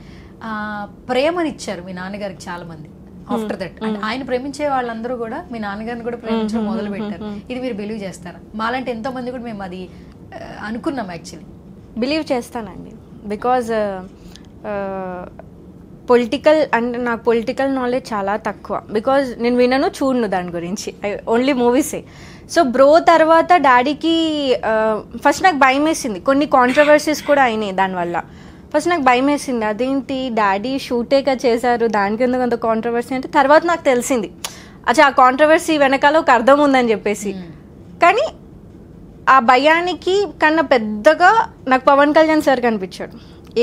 ప్రేమనిచ్చారు మీ నాన్నగారికి చాలా మంది. ఆఫ్టర్ దట్ ఆయన ప్రేమించే వాళ్ళందరూ కూడా మీ నాన్నగారిని కూడా ప్రేమించడం మొదలు పెట్టారు. ఇది మీరు బిలీవ్ చేస్తారా? మాలాంటి ఎంతో మంది కూడా మేము అది అనుకున్నాం. యాక్చువల్లీ బిలీవ్ చేస్తానండి, బికాజ్ పొలిటికల్ అంటే నాకు పొలిటికల్ నాలెడ్జ్ చాలా తక్కువ. బికాజ్ నేను వినను, చూడను దాని గురించి, ఓన్లీ మూవీసే. సో బ్రో తర్వాత డాడీకి ఫస్ట్ నాకు భయం వేసింది, కొన్ని కాంట్రవర్సీస్ కూడా అయినాయి దానివల్ల. ఫస్ట్ నాకు భయం వేసింది, అదేంటి డాడీ షూటేగా చేశారు, దానికి ఎందుకు అంత కాంట్రవర్సీ అంటే. తర్వాత నాకు తెలిసింది, అచ్చా ఆ కాంట్రవర్సీ వెనకాల ఒక అర్థం ఉందని చెప్పేసి. కానీ ఆ భయానికి కన్నా పెద్దగా నాకు పవన్ కళ్యాణ్ సార్ కనిపించాడు.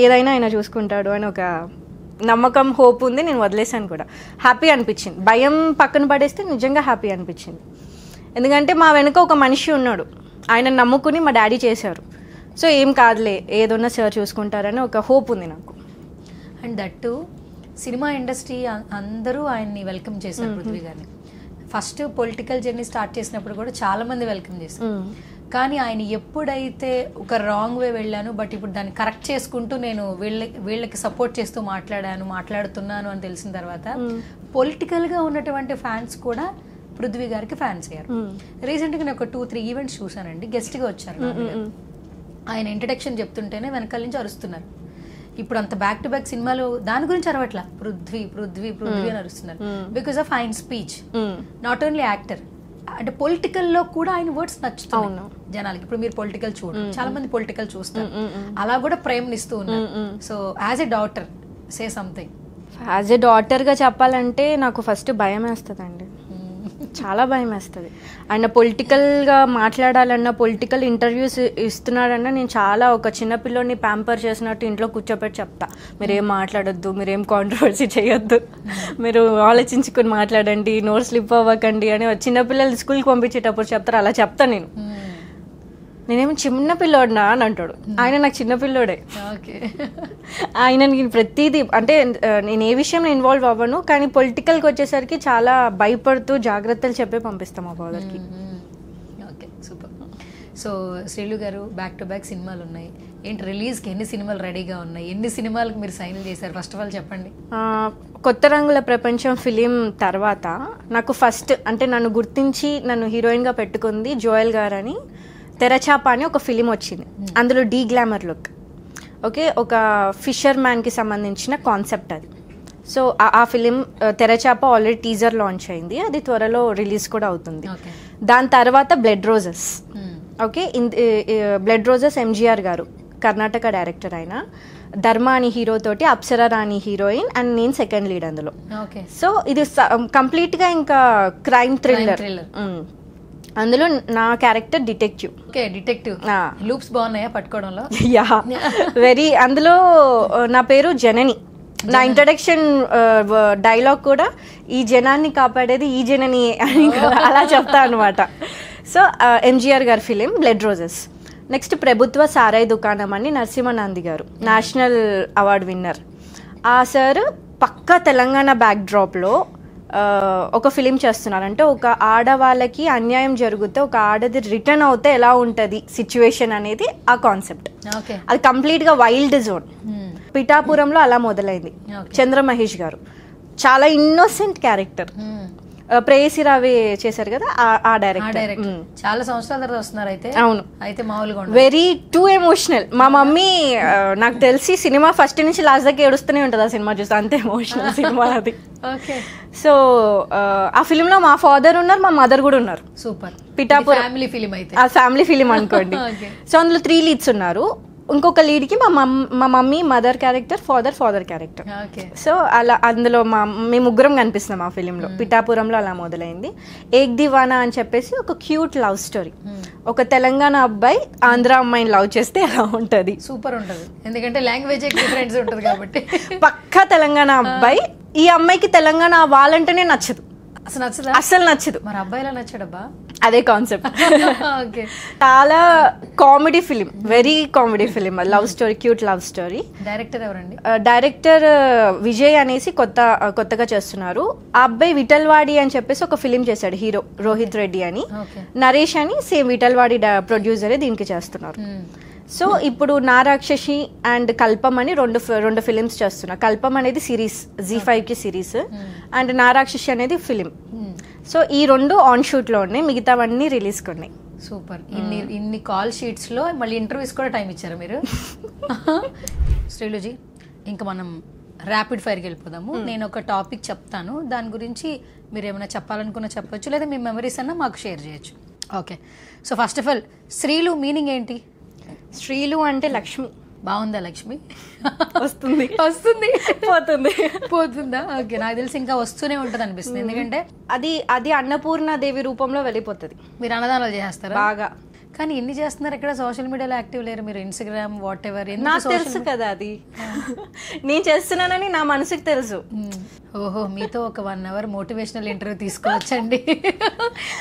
ఏదైనా ఆయన చూసుకుంటాడు అని ఒక నమ్మకం, హోప్ ఉంది. నేను వదిలేసాను కూడా. హ్యాపీ అనిపించింది. భయం పక్కన పడేస్తే నిజంగా హ్యాపీ అనిపించింది. ఎందుకంటే మా వెనుక ఒక మనిషి ఉన్నాడు, ఆయన నమ్ముకుని మా డాడీ చేశారు. సో ఏం కాదులే, ఏదన్నా సార్ చూసుకుంటారని ఒక హోప్ ఉంది నాకు. అండ్ దట్టు సినిమా ఇండస్ట్రీ అందరూ ఆయన్ని వెల్కమ్ చేశారు పృథ్వీ గారిని. ఫస్ట్ పొలిటికల్ జర్నీ స్టార్ట్ చేసినప్పుడు కూడా చాలా మంది వెల్కమ్ చేశారు. కానీ ఆయన ఎప్పుడైతే ఒక రాంగ్ వే వెళ్ళాను, బట్ ఇప్పుడు దాన్ని కరెక్ట్ చేసుకుంటూ నేను వీళ్ళకి సపోర్ట్ చేస్తూ మాట్లాడుతున్నాను అని తెలిసిన తర్వాత పొలిటికల్గా ఉన్నటువంటి ఫ్యాన్స్ కూడా పృథ్వీ గారికి ఫ్యాన్స్ అయ్యారు. రీసెంట్గా నేను ఒక 2-3 ఈవెంట్స్ చూసానండి. గెస్ట్గా వచ్చారు. ఆయన ఇంట్రడక్షన్ చెప్తుంటేనే వెనకాల నుంచి అరుస్తున్నారు. ఇప్పుడు అంత బ్యాక్ టు బ్యాక్ సినిమాలు దాని గురించి అరవట్లా, పృథ్వీ అని అరుస్తున్నారు. బికాస్ ఆఫ్ ఆయన స్పీచ్. నాట్ ఓన్లీ యాక్టర్, అంటే పొలిటికల్ లో కూడా ఆయన వర్డ్స్ నచ్చుతున్నాయి జనాలకి. ఇప్పుడు మీరు పొలిటికల్ చూడరు, చాలా మంది పొలిటికల్ చూస్తారు, అలా కూడా ప్రేమనిస్తూ ఉన్నారు. So as a daughter say something. As a డాటర్గా చెప్పాలంటే నాకు ఫస్ట్ భయం వేస్తుందండి, చాలా భయం వేస్తుంది. ఆయన పొలిటికల్గా మాట్లాడాలన్నా, పొలిటికల్ ఇంటర్వ్యూస్ ఇస్తున్నాడన్నా నేను చాలా ఒక చిన్నపిల్లోని ప్యాంపర్ చేసినట్టు ఇంట్లో కూర్చోపెట్టి చెప్తా, మీరేం మాట్లాడొద్దు, మీరేం కాంట్రవర్సీ చేయొద్దు, మీరు ఆలోచించుకొని మాట్లాడండి, నోట్ స్లిప్ అవ్వకండి అని చిన్నపిల్లలు స్కూల్కి పంపించేటప్పుడు చెప్తారు, అలా చెప్తా నేను. నేనేమో చిన్నపిల్లోడినా అని అంటాడు ఆయన, నాకు చిన్నపిల్లోడే. ఆయన నేను ప్రతిదీ అంటే నేను ఏ విషయంలో ఇన్వాల్వ్ అవ్వను, కానీ పొలిటికల్కి వచ్చేసరికి చాలా భయపడుతూ జాగ్రత్తలు చెప్పే పంపిస్తాం మా ఫాదర్కి. Okay, super. సో శ్రీలు గారు బ్యాక్ టు బ్యాక్ సినిమాలు ఉన్నాయి ఏంటి? రిలీజ్కి ఎన్ని సినిమాలు రెడీగా ఉన్నాయి? ఎన్ని సినిమాలకు మీరు సైన్ చేశారు? ఫస్ట్ ఆఫ్ ఆల్ చెప్పండి. కొత్త రంగుల ప్రపంచం ఫిలిం తర్వాత నాకు ఫస్ట్ అంటే నన్ను గుర్తించి నన్ను హీరోయిన్గా పెట్టుకుంది జోయల్ గారు అని. తెరచాప అని ఒక ఫిలిం వచ్చింది, అందులో డీ గ్లామర్ లుక్. ఓకే, ఒక ఫిషర్ మ్యాన్కి సంబంధించిన కాన్సెప్ట్ అది. సో ఆ ఫిలిం తెరచాప ఆల్రెడీ టీజర్ లాంచ్ అయింది, అది త్వరలో రిలీజ్ కూడా అవుతుంది. దాని తర్వాత blood roses. Okay, blood roses MGR గారు కర్ణాటక డైరెక్టర్ అయిన ధర్మ అని హీరో తోటి అప్సరా రాణి హీరోయిన్ అండ్ నేను సెకండ్ లీడ్ అందులో. సో ఇది కంప్లీట్గా ఇంకా క్రైమ్ థ్రిల్లర్. అందులో నా character detective. Okay, detective. Loops బాగున్నాయా పట్టుకోవడంలో? Yeah, very. అందులో నా పేరు జనని. నా ఇంట్రడక్షన్ డైలాగ్ కూడా ఈ జనాన్ని కాపాడేది ఈ జనని అని అలా చెప్తా అనమాట. సో ఎంజీఆర్ గారి ఫిలిం బ్లడ్ రోజెస్. నెక్స్ట్ ప్రభుత్వ సారాయి దుకాణం అని నరసింహనంది గారు, నేషనల్ అవార్డు విన్నర్. ఆ సార్ పక్కా తెలంగాణ బ్యాక్ డ్రాప్లో ఒక ఫిలిం చేస్తున్నారు. అంటే ఒక ఆడవాళ్ళకి అన్యాయం జరిగితే ఒక ఆడది రిటర్న్ అవుతే ఎలా ఉంటుంది సిచ్యువేషన్ అనేది ఆ కాన్సెప్ట్. అది కంప్లీట్గా వైల్డ్ జోన్. పిఠాపురంలో అలా మొదలైంది. చంద్ర మహేష్ గారు చాలా ఇన్నోసెంట్ క్యారెక్టర్. ప్రేయసి రావే చేశారు కదా ఆ డైరెక్టర్. చాలా సంవత్సరాల తర్వాత వస్తున్నారు అయితే. అవును, అయితే మామూలుగా వెరీ టూ ఎమోషనల్. మా మమ్మీ నాకు తెలిసి సినిమా ఫస్ట్ నుంచి లాస్ట్ దాకా ఏడుస్తూనే ఉంటుంది ఆ సినిమా చూస్తే, అంతే ఎమోషనల్ సినిమా అది. సో ఆ ఫిలిం లో మా ఫాదర్ ఉన్నారు, మా మదర్ కూడా ఉన్నారు. సూపర్. పిఠాపురం ఫ్యామిలీ ఫిలిం అయితే, ఆ ఫ్యామిలీ ఫిలిం అనుకోండి. సో అందులో 3 లీడ్స్ ఉన్నారు. ఇంకొక లీడ్కి మా mummy mother character, father character. So అలా అందులో మేము ముగ్గురం కనిపిస్తున్నాం ఆ ఫిలింలో. పిఠాపురంలో అలా మొదలైంది. ఏక్ దివానా అని చెప్పేసి ఒక క్యూట్ లవ్ స్టోరీ. ఒక తెలంగాణ అబ్బాయి ఆంధ్ర అమ్మాయిని లవ్ చేస్తే ఎలా ఉంటుంది? సూపర్ ఉంటుంది, ఎందుకంటే లాంగ్వేజ్ డిఫరెన్స్ ఉంటుంది కాబట్టి. పక్కా తెలంగాణ అబ్బాయి. ఈ అమ్మాయికి తెలంగాణ వాళ్ళంటేనే నచ్చదు, అసలు నచ్చదు. మరి అబ్బాయిలా నచ్చాడబ్బా, అదే కాన్సెప్ట్. చాలా comedy film, very comedy film. Love story, cute love story. Director ఎవరండి? డైరెక్టర్ విజయ్ అనేసి కొత్తగా చేస్తున్నారు. ఆ అబ్బాయి విఠల్వాడి అని చెప్పేసి ఒక ఫిలిం చేశాడు, హీరో రోహిత్ రెడ్డి అని. నరేష్ అని సేమ్ విఠల్వాడి ప్రొడ్యూసరే దీనికి చేస్తున్నారు. సో ఇప్పుడు నారాక్షసి అండ్ కల్పం అని రెండు ఫిలిమ్స్ చేస్తున్నా. కల్పం అనేది సిరీస్, Z5కి సిరీస్, అండ్ నారాక్షసి అనేది ఫిలిం. సో ఈ 2 ఆన్ షూట్ లో ఉన్నాయి, మిగతావన్నీ రిలీజ్ ఉన్నాయి. సూపర్. ఇన్ని కాల్ షీట్స్ లో మళ్ళీ ఇంటర్వ్యూస్ కూడా టైం ఇచ్చారు మీరు. శ్రీలుజీ, ఇంకా మనం ర్యాపిడ్ ఫైర్కి వెళ్ళిపోదాము. నేను ఒక టాపిక్ చెప్తాను, దాని గురించి మీరు ఏమైనా చెప్పాలనుకున్నా చెప్పొచ్చు, లేదా మీ మెమరీస్ అన్నా మాకు షేర్ చేయొచ్చు. Okay. So first of all Sreelu meaning ఏంటి? శ్రీలు అంటే లక్ష్మి. బాగుందా లక్ష్మి? వస్తుంది పోతుందా? ఓకే, నాకు తెలిసి ఇంకా వస్తూనే ఉంటుంది అనిపిస్తుంది, ఎందుకంటే అది అన్నపూర్ణ దేవి రూపంలో వెళ్ళిపోతుంది. మీరు అన్నదానాలు చేస్తారా? బాగా. కానీ ఎన్ని చేస్తున్నారు ఇక్కడ సోషల్ మీడియాలో యాక్టివ్ లేరు మీరు ఇన్స్టాగ్రామ్ వాట్ ఎవర్ నాకు తెలుసు కదా అది నేను చేస్తున్నానని నా మనసుకు తెలుసు. ఓహో మీతో ఒక 1 hour మోటివేషనల్ ఇంటర్వ్యూ తీసుకోవచ్చండి.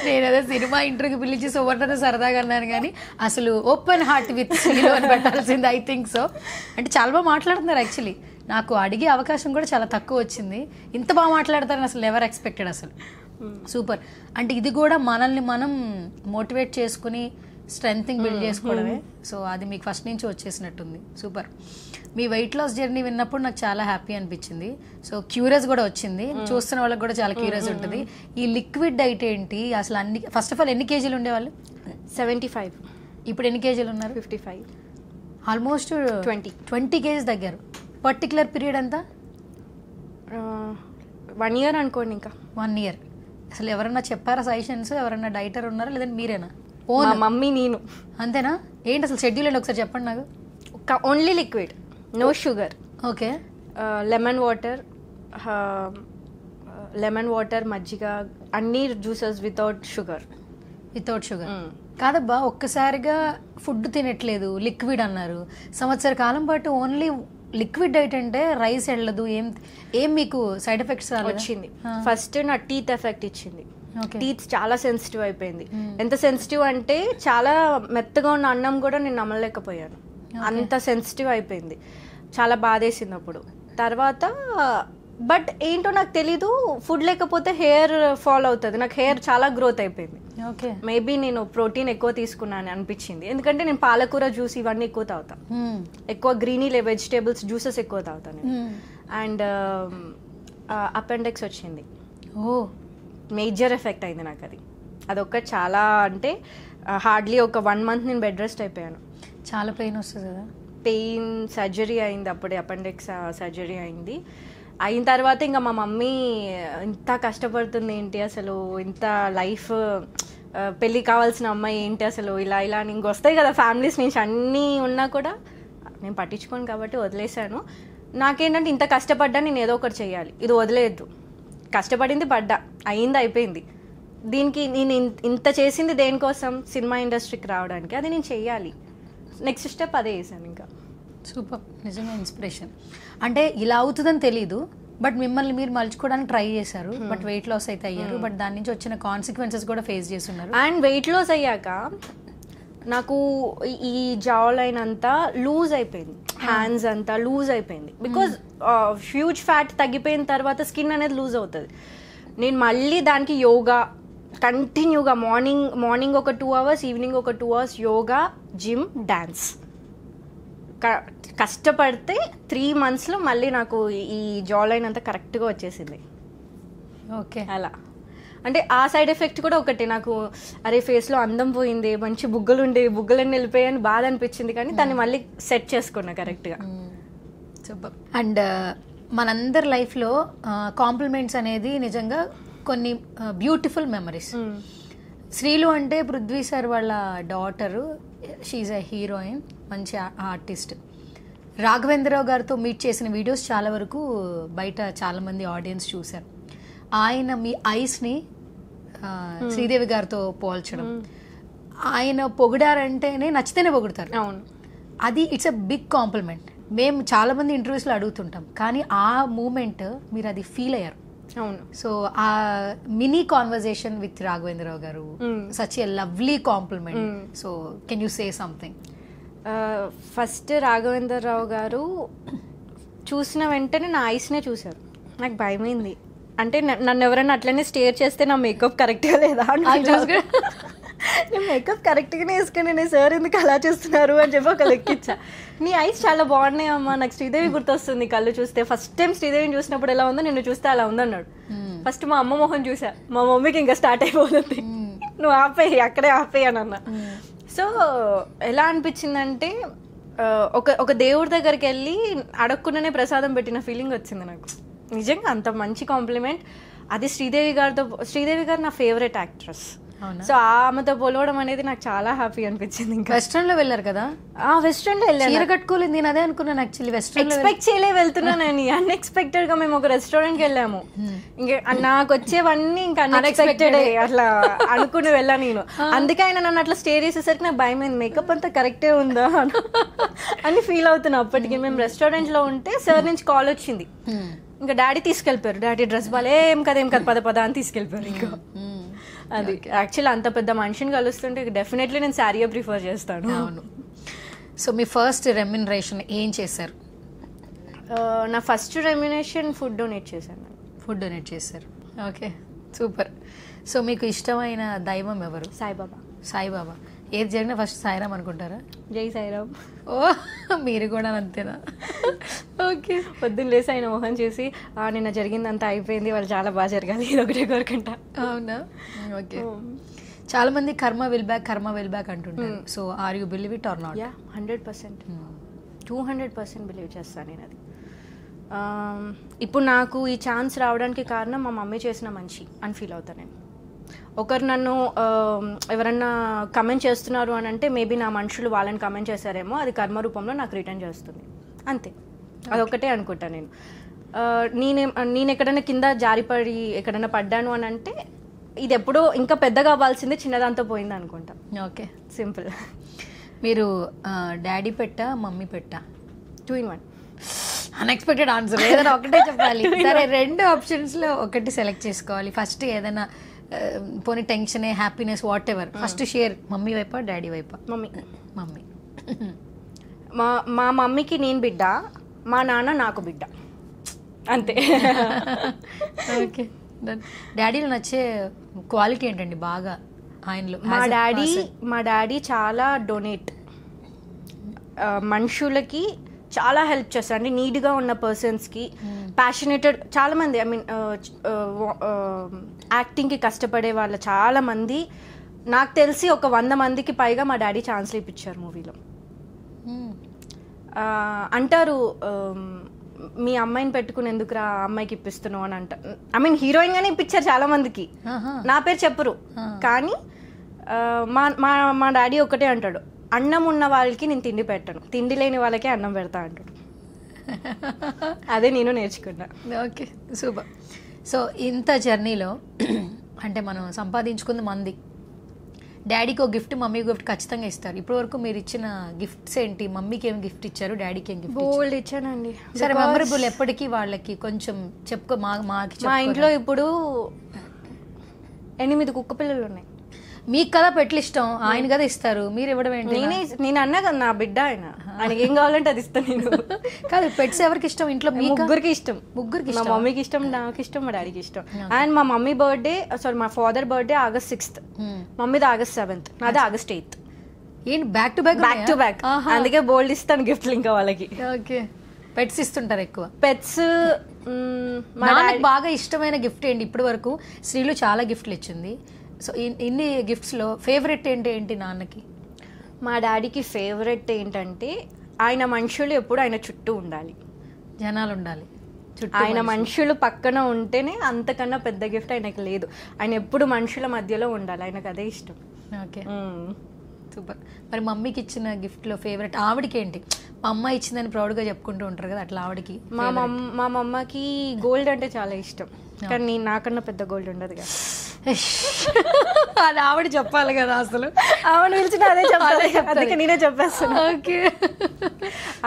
నేను అదే సినిమా ఇంటర్వ్యూకి పిలిచి సువర్ణతో సరదాగా అన్నాను కానీ అసలు ఓపెన్ హార్ట్ విత్ శ్రీలు అని పెట్టాల్సింది. I think so. అంటే చాలా బాగా మాట్లాడుతున్నారు. యాక్చువల్లీ నాకు అడిగే అవకాశం కూడా చాలా తక్కువ వచ్చింది. ఇంత బాగా మాట్లాడతారని అసలు ఎవర్ ఎక్స్పెక్టెడ్ అసలు. సూపర్. అంటే ఇది కూడా మనల్ని మనం మోటివేట్ చేసుకుని స్ట్రెంగ్త్ బిల్డ్ చేసుకోవడమే. సో అది మీకు ఫస్ట్ నుంచి వచ్చేసినట్టుంది. సూపర్. మీ వెయిట్ లాస్ జర్నీ విన్నప్పుడు నాకు చాలా హ్యాపీ అనిపించింది. సో క్యూరియస్ కూడా వచ్చింది. చూస్తున్న వాళ్ళకి కూడా చాలా క్యూరియస్ ఉంటుంది. ఈ లిక్విడ్ డైట్ ఏంటి అసలు? అన్ని ఫస్ట్ ఆఫ్ ఆల్ ఎన్ని కేజీలు ఉండేవాళ్ళు? 75. ఇప్పుడు ఎన్ని కేజీలు ఉన్నారు? 55. ఆల్మోస్ట్ 20 కేజీస్ తగ్గారు. పర్టికులర్ పీరియడ్ ఎంత? 1 year అనుకోండి. ఇంకా 1 year. అసలు ఎవరన్నా చెప్పారా సజెషన్స్? ఎవరన్నా డైటర్ ఉన్నారా లేదంటే మీరేనా? మా మమ్మీ నేను. అంతేనా? ఏంటి అసలు షెడ్యూల్ ఏంటి ఒకసారి చెప్పండి నాకు. Only liquid, no sugar. Okay. Lemon water, మజ్జిగ, అన్ని జ్యూసెస్ వితౌట్ షుగర్. కాదబ్బా, ఒక్కసారిగా ఫుడ్ తినట్లేదు, లిక్విడ్ అన్నారు. సంవత్సర కాలం పాటు ఓన్లీ లిక్విడ్ డైట్ అంటే రైస్ వెళ్ళదు. ఏం మీకు సైడ్ ఎఫెక్ట్స్ వచ్చింది? ఫస్ట్ నా టీత్ ఎఫెక్ట్ ఇచ్చింది. టీత్ చాలా సెన్సిటివ్ అయిపోయింది. ఎంత సెన్సిటివ్ అంటే చాలా మెత్తగా ఉన్న అన్నం కూడా నేను నమ్మలేకపోయాను. అంత సెన్సిటివ్ అయిపోయింది. చాలా బాధేసింది అప్పుడు. తర్వాత బట్ ఏంటో నాకు తెలీదు, ఫుడ్ లేకపోతే హెయిర్ ఫాల్ అవుతుంది. నాకు హెయిర్ చాలా గ్రోత్ అయిపోయింది. మేబీ నేను ప్రోటీన్ ఎక్కువ తీసుకున్నాను అనిపించింది. ఎందుకంటే నేను పాలకూర జ్యూస్ ఇవన్నీ ఎక్కువ తాగుతా, ఎక్కువ గ్రీనీ వెజిటేబుల్స్ జ్యూసెస్ ఎక్కువ తాగుతాను. అండ్ అపెండిక్స్ వచ్చింది. మేజర్ ఎఫెక్ట్ అయింది నాకు అది. అదొక చాలా అంటే హార్డ్లీ ఒక 1 month నేను బెడ్ రెస్ట్ అయిపోయాను. చాలా పెయిన్ వస్తుంది కదా? పెయిన్, సర్జరీ అయింది. అప్పుడే అపెండిక్స్ సర్జరీ అయింది. అయిన తర్వాత ఇంకా మా మమ్మీ ఇంత కష్టపడుతుంది ఏంటి అసలు, ఇంత లైఫ్, పెళ్ళి కావాల్సిన అమ్మాయి ఏంటి అసలు, ఇలా ఇలా ఇంక వస్తాయి కదా ఫ్యామిలీస్ నుంచి అన్నీ ఉన్నా కూడా నేను పట్టించుకోను కాబట్టి వదిలేశాను. నాకేంటంటే ఇంత కష్టపడ్డా నేను ఏదో ఒకటి చేయాలి, ఇది వదిలేయద్దు. కష్టపడింది పడ్డా, అయింది అయిపోయింది. దీనికి నేను ఇంత చేసింది దేనికోసం? సినిమా ఇండస్ట్రీకి రావడానికి. అది నేను చెయ్యాలి. నెక్స్ట్ స్టెప్ అదే వేసాను. ఇంకా సూపర్. నిజంగా ఇన్స్పిరేషన్. అంటే ఇలా అవుతుందని తెలీదు, బట్ మిమ్మల్ని మీరు మలుచుకోవడానికి ట్రై చేశారు. బట్ వెయిట్ లాస్ అయితే అయ్యారు. బట్ దాని నుంచి వచ్చిన కాన్సిక్వెన్సెస్ కూడా ఫేస్ చేస్తున్నారు. అండ్ వెయిట్ లాస్ అయ్యాక నాకు ఈ జా లైన్ అంతా లూజ్ అయిపోయింది, హ్యాండ్స్ అంతా లూజ్ అయిపోయింది. బికాజ్ హ్యూజ్ ఫ్యాట్ తగ్గిపోయిన తర్వాత స్కిన్ అనేది లూజ్ అవుతుంది. నేను మళ్ళీ దానికి యోగా కంటిన్యూగా మార్నింగ్ ఒక 2 hours, ఈవినింగ్ ఒక 2 hours యోగా, జిమ్, డాన్స్ కష్టపడితే 3 monthsలో మళ్ళీ నాకు ఈ జా లైన్ అంతా కరెక్ట్గా వచ్చేసింది. ఓకే. అలా అంటే ఆ సైడ్ ఎఫెక్ట్ కూడా ఒకటి. నాకు అరే ఫేస్లో అందం పోయింది, మంచి బుగ్గలు ఉండేవి, బుగ్గలన్నీ వెళ్ళిపోయాయని బాధ అనిపించింది. కానీ దాన్ని మళ్ళీ సెట్ చేసుకున్నా కరెక్ట్గా. సూపర్. అండ్ మనందరి లైఫ్లో కాంప్లిమెంట్స్ అనేది నిజంగా కొన్ని బ్యూటిఫుల్ మెమరీస్. శ్రీలు అంటే పృథ్వీ సార్ వాళ్ళ డాటరు, షీఈ్ ఎ హీరోయిన్, మంచి ఆర్టిస్ట్. రాఘవేంద్రరావు గారితో మీట్ చేసిన వీడియోస్ చాలా వరకు బయట చాలామంది ఆడియన్స్ చూశారు. ఆయన మీ ఐస్ని శ్రీదేవి గారితో పోల్చడం, ఆయన పొగిడారంటేనే నచ్చితేనే పొగుడతారు. అవును, అది ఇట్స్ ఎ బిగ్ కాంప్లిమెంట్. మేము చాలామంది ఇంటర్వ్యూస్లో అడుగుతుంటాం, కానీ ఆ మూమెంట్ మీరు అది ఫీల్ అయ్యారు. అవును. సో ఆ mini conversation with Raghavendra Rao garu, such a lovely compliment. So can you say something? First Raghavendra Rao garu చూసిన వెంటనే నా ఐస్నే చూశారు. నాకు భయమైంది. అంటే నన్ను ఎవరైనా అట్లనే స్టేర్ చేస్తే నా మేకప్ కరెక్ట్గా లేదా, నేను మేకప్ కరెక్ట్గానే వేసుకుని నేను సార్ ఎందుకు అలా చూస్తున్నారు అని చెప్పి ఒక లెక్కిచ్చా. నీ ఐస్ చాలా బాగున్నాయి అమ్మా, నాకు శ్రీదేవి గుర్తొస్తుంది కళ్ళు చూస్తే. ఫస్ట్ టైం శ్రీదేవిని చూసినప్పుడు ఎలా ఉందో నిన్ను చూస్తే అలా ఉందన్నాడు. ఫస్ట్ మా అమ్మ మొహం చూసా, మా మమ్మీకి ఇంకా స్టార్ట్ అయిపోతుంది, నువ్వు ఆపేయి అక్కడే ఆపేయి అని అన్న. సో ఎలా అనిపించిందంటే ఒక దేవుడి దగ్గరికి వెళ్ళి అడగకుండానే ప్రసాదం పెట్టిన ఫీలింగ్ వచ్చింది నాకు. నిజంగా అంత మంచి కాంప్లిమెంట్. అది శ్రీదేవి గారితో. శ్రీదేవి గారు నా ఫేవరెట్ యాక్ట్రెస్. సో ఆమెతో పోలవడం అనేది నాకు చాలా హ్యాపీ అనిపించింది. ఇంకా వెస్ట్రన్ లో వెళ్ళారు కదా, వెస్ట్రన్ లో వెళ్ళాను. చీర కట్టుకోలేదు, నేను అదే అనుకున్నాను యాక్చువల్లీ. వెస్ట్రన్ ఎక్స్పెక్ట్ చేయలే వెళ్తున్నానని. అన్ఎక్స్పెక్టెడ్ గా మేము ఒక రెస్టారెంట్ కి వెళ్ళాము. ఇంకా నాకు వచ్చేవన్నీ ఇంకా అన్ఎక్స్పెక్టెడ్ అట్లా అనుకుని వెళ్ళాను నేను. అందుకే ఆయన నన్ను అట్లా స్టే చేసేసరికి నాకు భయం అయింది, మేకప్ అంతా కరెక్టే ఉందా అని ఫీల్ అవుతున్నా. అప్పటికి మేము రెస్టారెంట్ లో ఉంటే సార్ నుంచి కాల్ వచ్చింది. ఇంకా డాడీ తీసుకెళ్ళిపోయారు. డాడీ డ్రెస్ బాలే ఏం కదా పద అని తీసుకెళ్ళిపోయారు. ఇంకా అది యాక్చువల్లీ అంత పెద్ద మనిషిని కలుస్తుంటే డెఫినెట్లీ నేను శారీయే ప్రిఫర్ చేస్తాను. అవును. సో మీ ఫస్ట్ రెమ్యునరేషన్ ఏం చేశారు? నా ఫస్ట్ రెమ్యునరేషన్ ఫుడ్ డొనేట్ చేశాను. ఫుడ్ డొనేట్ చేశారు. Okay, super. సో మీకు ఇష్టమైన దైవం ఎవరు? సాయిబాబా. సాయిబాబా. ఏది జరిగినా ఫస్ట్ సాయిరామ్ అనుకుంటారా? జై సాయిరామ్. ఓ, మీరు కూడా అంతేనా? ఓకే. పొద్దున్న లేసి ఆయన మోహన్ చేసి నిన్న జరిగిందంతా అయిపోయింది, వాళ్ళు చాలా బాగా జరగాలి, ఇది ఒకటే కోరుకుంటా. అవునా? ఓకే. చాలా మంది కర్మ విల్ బ్యాక్ అంటుంటారు. So are you believe it or not? 100%, 200% believe చేస్తాను నేను అది. ఇప్పుడు నాకు ఈ ఛాన్స్ రావడానికి కారణం మా మమ్మీ చేసిన మంచి అని ఫీల్ అవుతాను నేను. ఒకరు నన్ను ఎవరన్నా కమెంట్ చేస్తున్నారు అని అంటే మేబీ నా మనుషులు వాళ్ళని కమెంట్ చేశారేమో, అది కర్మ రూపంలో నాకు రిటర్న్ చేస్తుంది, అంతే. అదొక్కటే అనుకుంటా నేను. నేను ఎక్కడైనా కింద జారిపడి ఎక్కడైనా పడ్డాను అని అంటే ఇది ఎప్పుడో ఇంకా పెద్దగా అవ్వాల్సిందే, చిన్నదాంతో పోయింది అనుకుంటా. Okay, simple. మీరు డాడీ పెట్టా మమ్మీ పెట్టా? 2 in 1. Unexpected answer. ఏదైనా ఒకటే చెప్పాలి. సరే, 2 ఆప్షన్స్లో ఒకటి సెలెక్ట్ చేసుకోవాలి. ఫస్ట్ ఏదైనా పోనీ tension, happiness, whatever, first share. Mummy వైపా డాడీ వైపా? మమ్మీ. మా మమ్మీకి నేను బిడ్డ, మా నాన్న నాకు బిడ్డ, అంతే. ఓకే. డాడీలో నచ్చే క్వాలిటీ ఏంటండి బాగా ఆయనలో? మా డాడీ చాలా డొనేట్, మనుషులకి చాలా హెల్ప్ చేస్తారు. అంటే నీడ్గా ఉన్న పర్సన్స్కి, ప్యాషనేటెడ్ చాలామంది, ఐ మీన్ యాక్టింగ్కి కష్టపడే వాళ్ళ చాలామంది, నాకు తెలిసి ఒక 100 మందికి పైగా మా డాడీ ఛాన్స్లు ఇప్పించారు మూవీలో. అంటారు మీ అమ్మాయిని పెట్టుకుని ఎందుకురా అమ్మాయికి ఇప్పిస్తున్నావు అని అంట. ఐ మీన్ హీరోయిన్ గానే ఇప్పించారు చాలా మందికి, నా పేరు చెప్పరు. కానీ మా డాడీ ఒకటే అంటాడు, అన్నం ఉన్న వాళ్ళకి నేను తిండి పెట్టను, తిండి లేని వాళ్ళకే అన్నం పెడతా అంటాడు. అదే నేను నేర్చుకున్నా. Okay, super. సో ఇంత జర్నీలో అంటే మనం సంపాదించుకుంది మంది, డాడీకి ఒక గిఫ్ట్, మమ్మీకి గిఫ్ట్ ఖచ్చితంగా ఇస్తారు. ఇప్పటి వరకు మీరు ఇచ్చిన గిఫ్ట్స్ ఏంటి? మమ్మీకి ఏం గిఫ్ట్ ఇచ్చారు, డాడీకి ఏం గిఫ్ట్ గోల్డ్ ఇచ్చానండి. సరే, మెమరబుల్ ఎప్పటికీ వాళ్ళకి కొంచెం చెప్పుకో. మా ఇంట్లో ఇప్పుడు 8 కుక్క పిల్లలు ఉన్నాయి. మీకు కదా పెట్లు ఇష్టం, ఆయన కదా ఇస్తారు, మీరు ఇవ్వడం ఏంటి? నేను అన్నా కదా నా బిడ్డ, ఆయనకి ఏం కావాలంటే అది ఇస్తాను నేను. కాదు, పెట్స్ ఎవరికి ఇష్టం ఇంట్లో? ముగ్గురికి ఇష్టం. మా మమ్మీకి ఇష్టం, నాకు ఇష్టం, మా డాడీకి ఇష్టం. అండ్ మా మమ్మీ బర్త్డే, సారీ మా father birthday August 6th, మమ్మీది August 7th, నాది August 8th. ఏంటి బ్యాక్ టు బ్యాక్? అందుకే బోల్డ్ ఇస్తాను గిఫ్ట్లు ఇంకా వాళ్ళకి. ఓకే, పెట్స్ ఇస్తుంటారు ఎక్కువ? పెట్స్ నాకు బాగా ఇష్టమైన గిఫ్ట్ ఏంటి? ఇప్పటి వరకు శ్రీలు చాలా గిఫ్ట్లు ఇచ్చింది. సో ఇన్ని గిఫ్ట్స్లో ఫేవరెట్ ఏంటి నాన్నకి? మా డాడీకి ఫేవరెట్ ఏంటంటే ఆయన మనుషులు ఎప్పుడు ఆయన చుట్టూ ఉండాలి, జనాలు ఉండాలి చుట్టూ. ఆయన మనుషులు పక్కన ఉంటేనే అంతకన్నా పెద్ద గిఫ్ట్ ఆయనకి లేదు. ఆయన ఎప్పుడు మనుషుల మధ్యలో ఉండాలి, ఆయనకు అదే ఇష్టం. Okay, super. మరి మమ్మీకి ఇచ్చిన గిఫ్ట్లో ఫేవరెట్ ఆవిడకి ఏంటి? మా అమ్మ ఇచ్చిందని ప్రౌడ్గా చెప్పుకుంటూ ఉంటారు కదా, అట్లా ఆవిడకి? మా మమ్మకి గోల్డ్ అంటే చాలా ఇష్టం, కానీ నాకన్నా పెద్ద గోల్డ్ ఉండదు కదా. అది ఆవిడ చెప్పాలి కదా, అసలు ఆవిడ పిలిచిన అదే చెప్పాలి, అందుకే నేనే చెప్పేస్తాను. ఓకే,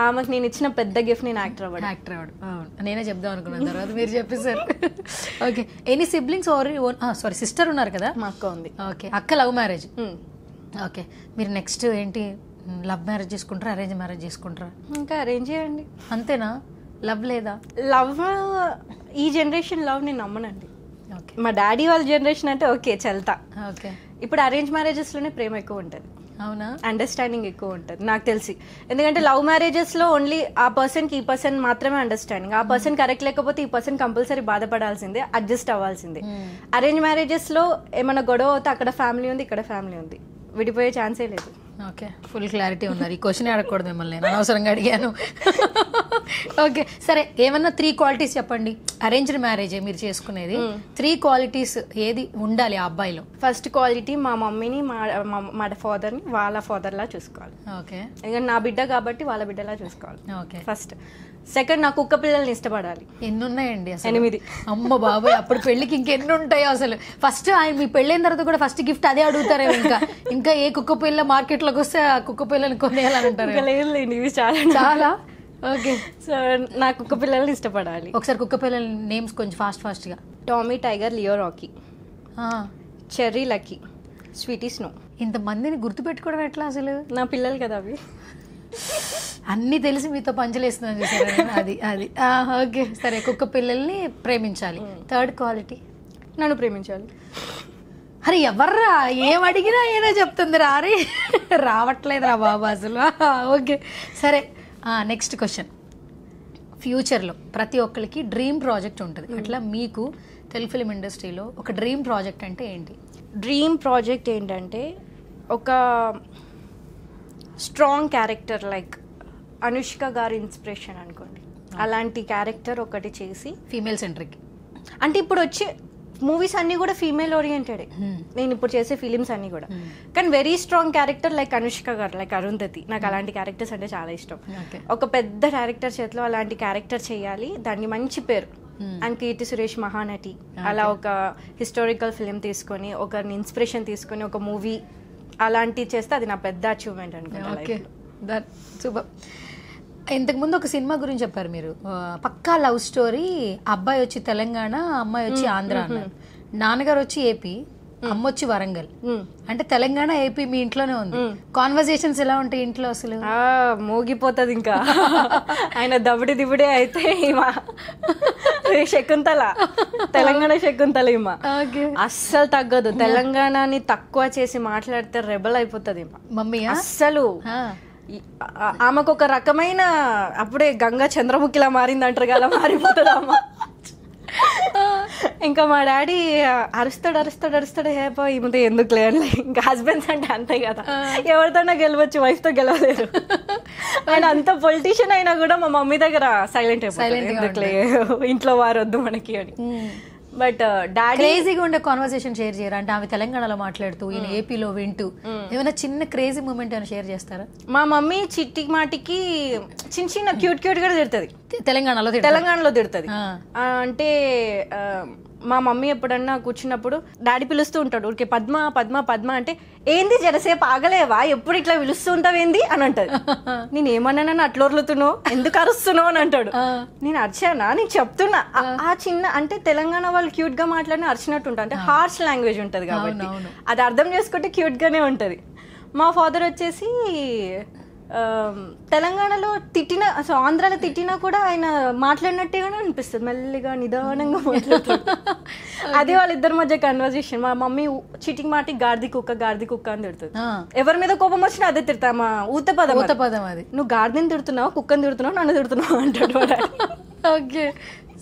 ఆమెకు నేను ఇచ్చిన పెద్ద గిఫ్ట్ నేను యాక్టర్ అవ్వడం. నేనే చెప్దాం అనుకున్నాను, తర్వాత మీరు చెప్పేసారు. Okay, any siblings? Sorry, sister ఉన్నారు కదా? మా అక్క ఉంది. ఓకే, అక్క లవ్ మ్యారేజ్. ఓకే, మీరు నెక్స్ట్ ఏంటి, లవ్ మ్యారేజ్ చేసుకుంటారా, అరేంజ్ మ్యారేజ్ చేసుకుంటారా? ఇంకా అరేంజ్ చేయండి. అంతేనా? లవ్ లేదా? లవ్ ఈ జనరేషన్ లవ్ నేను నమ్మనండి. మా డాడీ వాళ్ళ జనరేషన్ అంటే ఓకే చల్తా. ఓకే, ఇప్పుడు అరేంజ్ మ్యారేజెస్ లోనే ప్రేమ ఎక్కువ ఉంటుంది. అవునా? అండర్స్టాండింగ్ ఎక్కువ ఉంటుంది నాకు తెలిసి. ఎందుకంటే లవ్ మ్యారేజెస్ లో ఓన్లీ ఆ పర్సన్ కి ఈ పర్సన్ మాత్రమే అండర్స్టాండింగ్. ఆ పర్సన్ కరెక్ట్ లేకపోతే ఈ పర్సన్ కంపల్సరీ బాధపడాల్సిందే, అడ్జస్ట్ అవ్వాల్సిందే. అరేంజ్ మ్యారేజెస్ లో ఏమైనా గొడవ అవుతే అక్కడ ఫ్యామిలీ ఉంది, ఇక్కడ ఫ్యామిలీ ఉంది, విడిపోయే ఛాన్సే లేదు. ఓకే, ఫుల్ క్లారిటీ ఉన్నారు. ఈ క్వశ్చన్ అడగకూడదు మిమ్మల్ని, నేను అనవసరంగా అడిగాను. ఓకే సరే, ఏమన్నా 3 క్వాలిటీస్ చెప్పండి. అరేంజ్డ్ మ్యారేజే మీరు చేసుకునేది, 3 క్వాలిటీస్ ఏది ఉండాలి ఆ అబ్బాయిలో? ఫస్ట్ క్వాలిటీ మా మమ్మీని మా ఫాదర్ని వాళ్ళ ఫాదర్లా చూసుకోవాలి. ఓకే, ఇక నా బిడ్డ కాబట్టి వాళ్ళ బిడ్డలా చూసుకోవాలి. ఓకే. ఫస్ట్. సెకండ్, నా కుక్క పిల్లల్ని ఇష్టపడాలి. ఎన్ని ఉన్నాయండి అసలు? 8. అమ్మ బాబాయ్, అప్పుడు పెళ్ళికి ఇంకెన్ని ఉంటాయో అసలు. ఫస్ట్ ఆయన మీ పెళ్ళైన తర్వాత కూడా ఫస్ట్ గిఫ్ట్ అదే అడుగుతారేమో. ఇంకా ఏ కుక్క పిల్ల మార్కెట్లోకి వస్తే ఆ కుక్క పిల్లని కొనేయాలని అంటారు. ఇంకా లేదులేండి, ఇవి చాలా. ఓకే, సో నా కుక్క పిల్లల్ని ఇష్టపడాలి. ఒకసారి కుక్క పిల్లల నేమ్స్ కొంచెం ఫాస్ట్గా. Tommy, Tiger, Leo, Rocky, Cherry, Lucky, Sweety, Snow. ఇంతమందిని గుర్తుపెట్టుకోవడం ఎట్లా అసలు? నా పిల్లలు కదా అవి. అన్నీ తెలిసి మీతో పంచలేస్తున్నాను చూసారా? అది అది ఓకే సరే, కుక్క పిల్లల్ని ప్రేమించాలి. Third quality? నన్ను ప్రేమించాలి. అరే ఎవర్రా, ఏం అడిగినా ఏదో చెప్తుంది రా. అరే రావట్లేదు రా బాబా అసలు. ఓకే సరే, నెక్స్ట్ క్వశ్చన్. ఫ్యూచర్లో ప్రతి ఒక్కరికి డ్రీమ్ ప్రాజెక్ట్ ఉంటుంది. అట్లా మీకు తెలుగు ఫిలిం ఇండస్ట్రీలో ఒక డ్రీమ్ ప్రాజెక్ట్ అంటే ఏంటి? డ్రీమ్ ప్రాజెక్ట్ ఏంటంటే ఒక స్ట్రాంగ్ క్యారెక్టర్, లైక్ అనుష్క గారి ఇన్స్పిరేషన్ అనుకోండి, అలాంటి క్యారెక్టర్ ఒకటి చేసి. ఫీమేల్ సెంట్రిక్ అంటే ఇప్పుడు వచ్చే మూవీస్ అన్నీ కూడా ఫీమేల్ ఓరియంటెడ్, నేను ఇప్పుడు చేసే ఫిలిమ్స్ అన్నీ కూడా. కానీ very strong character like Anushka గారు, లైక్ అరుంధతి. నాకు అలాంటి క్యారెక్టర్స్ అంటే చాలా ఇష్టం. ఒక పెద్ద డైరెక్టర్ చేతిలో అలాంటి క్యారెక్టర్ చేయాలి, దాన్ని మంచి పేరు. అండ్ కీర్తి సురేష్ మహానటి, అలా ఒక హిస్టారికల్ ఫిలిం తీసుకొని, ఒకరిని ఇన్స్పిరేషన్ తీసుకొని ఒక మూవీ అలాంటివి చేస్తే అది నా పెద్ద అచీవ్మెంట్ అనుకుంటా. సూపర్. ఇంతకుముందు ఒక సినిమా గురించి చెప్పారు మీరు, పక్కా లవ్ స్టోరీ. అబ్బాయి వచ్చి తెలంగాణ, అమ్మాయి వచ్చి ఆంధ్ర అన్నారు. నాన్నగారు వచ్చి ఏపీ, అమ్మ వచ్చి వరంగల్. అంటే తెలంగాణ ఏపీ మీ ఇంట్లోనే ఉంది. కాన్వర్సేషన్స్ ఎలా ఉంటాయి ఇంట్లో అసలు? మోగిపోతుంది ఇంకా. ఆయన దబడి దిబడే అయితే శకుంతల, తెలంగాణ శకుంతల ఈమ అస్సలు తగ్గదు. తెలంగాణని తక్కువ చేసి మాట్లాడితే రెబల్ అయిపోతుంది ఈమ. మమ్మీ అస్సలు ఆమెకు ఒక రకమైన, అప్పుడే గంగా చంద్రముఖిలా మారింది అంటారు కదా, మారిపోతుంది అమ్మ. ఇంకా మా డాడీ అరుస్తాడు హేపో ఈమెతో ఎందుకు లేదు. ఇంకా హస్బెండ్స్ అంటే అంతే కదా, ఎవరితోనా గెలవచ్చు, వైఫ్తో గెలవలేరు. ఆయన అంత పొలిటీషియన్ అయినా కూడా మా మమ్మీ దగ్గర సైలెంట్ ఎందుకులే, ఇంట్లో వారొద్దు మనకి అని. బట్ డాడీ క్రేజీగా ఉండే కాన్వర్సేషన్ షేర్ చేయరా? అంటే ఆమె తెలంగాణలో మాట్లాడుతూ ఈయన ఏపీలో వింటూ ఏమైనా చిన్న క్రేజీ మూమెంట్ ఏమైనా షేర్ చేస్తారా? మా మమ్మీ చిట్టి మాటికి చిన్న క్యూట్ కూడా తిడుతుంది. తెలంగాణలో తిడుతుంది. అంటే మా మమ్మీ ఎప్పుడన్నా కూర్చున్నప్పుడు డాడీ పిలుస్తూ ఉంటాడు ఊరికే, పద్మ పద్మ పద్మ అంటే, ఏంది జరసేపు ఆగలేవా, ఎప్పుడు ఇట్లా పిలుస్తూ ఉంటావు ఏంది అని అంటది. నేను ఏమన్నానని అట్లా వరులుతున్నావు, ఎందుకు అరుస్తున్నావు అని అంటాడు. నేను అరిచానా, నేను చెప్తున్నా. ఆ చిన్న అంటే తెలంగాణ వాళ్ళు క్యూట్ గా మాట్లాడిన అరిచినట్టు ఉంటుంది. అంటే హార్ష్ లాంగ్వేజ్ ఉంటది కాబట్టి అది అర్థం చేసుకుంటే క్యూట్ గానే ఉంటది. మా ఫాదర్ వచ్చేసి తెలంగాణలో తిట్టిన, అసలు ఆంధ్రాలో తిట్టినా కూడా ఆయన మాట్లాడినట్టుగానే అనిపిస్తుంది, మెల్లిగా నిదానంగా మాట్లాడుతాడు. అదే వాళ్ళిద్దరి మధ్య కన్వర్జేషన్. మా మమ్మీ చీటింగ్ మాటి గాడిది కుక్క అని తిడుతుంది. ఎవరి మీద కోపం వచ్చినా అదే తిడతా, మా ఊత పదం అది. నువ్వు గాడిదని తిడుతున్నావు, కుక్కని తిడుతున్నావు, నన్ను తిడుతున్నావు అంటాడు. Okay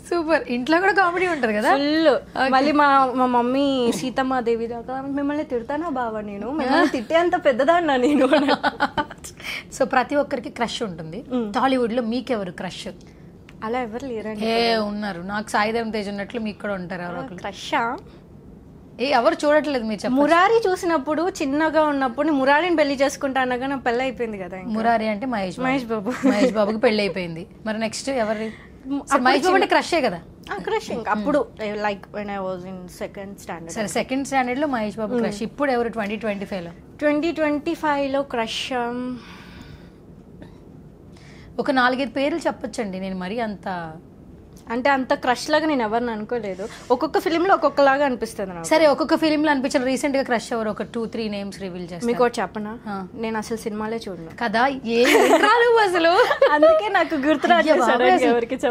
super. ఇంట్లో కూడా కామెడీ ఉంటారు కదా ఫుల్. మళ్ళీ మా మమ్మీ సీతమ్మాదేవి దాకా, మిమ్మల్ని తిడతానా బావా, నేను మిమ్మల్ని తిట్టే అంత పెద్దదాన్నా నేను. సో ప్రతి ఒక్కరికి క్రష్ ఉంటుంది. టాలీవుడ్ లో మీకెవరు క్రష్? అలా ఎవరు లేరండి. ఉన్నారు, నాకు సాయిధరం తేజ్ ఉన్నట్లు మీకు కూడా ఉంటారు ఎవరు క్రష్? ఎవరు చూడట్లేదు మీరు చెప్పండి. మురారి చూసినప్పుడు, చిన్నగా ఉన్నప్పుడు మురారిని పెళ్లి చేసుకుంటా అనగా నా పెళ్లి అయిపోయింది కదా. మురారి అంటే మహేష్ బాబుకి పెళ్లి అయిపోయింది. మరి నెక్స్ట్ ఎవరి? మహేష్ బాబు అంటే క్రషే కదా. క్రష్ అప్పుడు like when I was in second standard. సరే, సెకండ్ స్టాండర్డ్ లో మహేష్ బాబు క్రష్. ఇప్పుడు ఎవరు 2025 లో క్రష్? ఒక 4-5 పేర్లు చెప్పొచ్చండి. నేను మరీ అంత క్రష్ లాగా నేను ఎవరిని అనుకోలేదు. ఒక్కొక్క ఫిలిం లో ఒక్కొక్కలాగా అనిపిస్తుంది నాకు. సరే, ఒక్కొక్క ఫిలిం లో అనిపించారు. రీసెంట్ గా క్రష్ ఎవరు? ఒక 2-3 నేమ్స్ రివీల్ చేస్తాను. మీకు చెప్పనా, నేను అసలు సినిమాలే చూడను కదా. అసలు అందుకే నాకు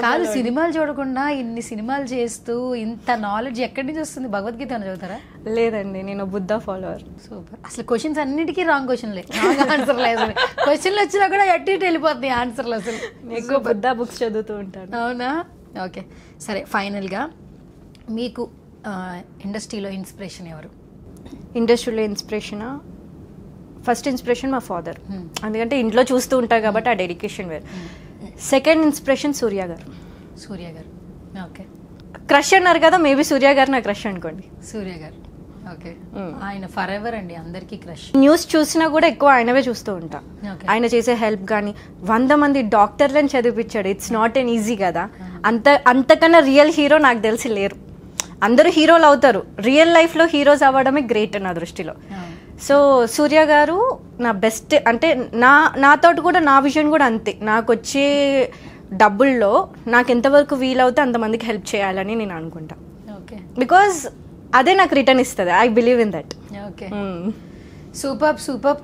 కాదు, సినిమాలు చూడకుండా ఇన్ని సినిమాలు చేస్తూ ఇంత నాలెడ్జ్ ఎక్కడి నుంచి వస్తుంది? భగవద్గీత ఏమైనా చదువుతారా? లేదండి, నేను బుద్ధ ఫాలోవర్. సూపర్. అసలు క్వశ్చన్స్ అన్నిటికీ రాంగ్ క్వశ్చన్లే, ఆన్సర్ లేదు. క్వశ్చన్లు వచ్చినా కూడా ఎట్టి వెళ్ళిపోతుంది ఆన్సర్లు. అసలు ఎక్కువ బుద్ధ బుక్స్ చదువుతూ ఉంటాను. అవునా? ఓకే సరే, ఫైనల్గా మీకు ఇండస్ట్రీలో ఇన్స్పిరేషన్ ఎవరు? ఇండస్ట్రీలో ఇన్స్పిరేషనా? ఫస్ట్ ఇన్స్పిరేషన్ మా ఫాదర్, ఎందుకంటే ఇంట్లో చూస్తూ ఉంటారు కాబట్టి ఆ డెడికేషన్ వేరు. సెకండ్ ఇన్స్పిరేషన్ సూర్య గారు. సూర్య గారు, ఓకే. క్రష్ అన్నారు కదా, మేబీ సూర్య గారు నా క్రష్ అనుకోండి. సూర్య గారు, ఓకే. ఆయన ఫర్ ఎవర్ అండి, అందరికీ క్రష్. న్యూస్ చూసినా కూడా ఎక్కువ ఆయనవే చూస్తూ ఉంటా. ఆయన చేసే హెల్ప్ కానీ 100 మంది డాక్టర్లను చదివించాడు. ఇట్స్ నాట్ ఎన్ ఈజీ కదా. అంతకన్నా రియల్ హీరో నాకు తెలిసి లేరు. అందరూ హీరోలు అవుతారు, రియల్ లైఫ్లో హీరోస్ అవ్వడమే గ్రేట్ నా దృష్టిలో. సో సూర్య గారు నా బెస్ట్. అంటే నాతోటి కూడా నా విజన్ కూడా అంతే. నాకు వచ్చే డబ్బుల్లో నాకు ఎంతవరకు వీలవుతే అంతమందికి హెల్ప్ చేయాలని నేను అనుకుంటా. ఓకే, బికాజ్ అదే నాకు రిటర్న్ ఇస్తుంది. I believe in that. Okay, super.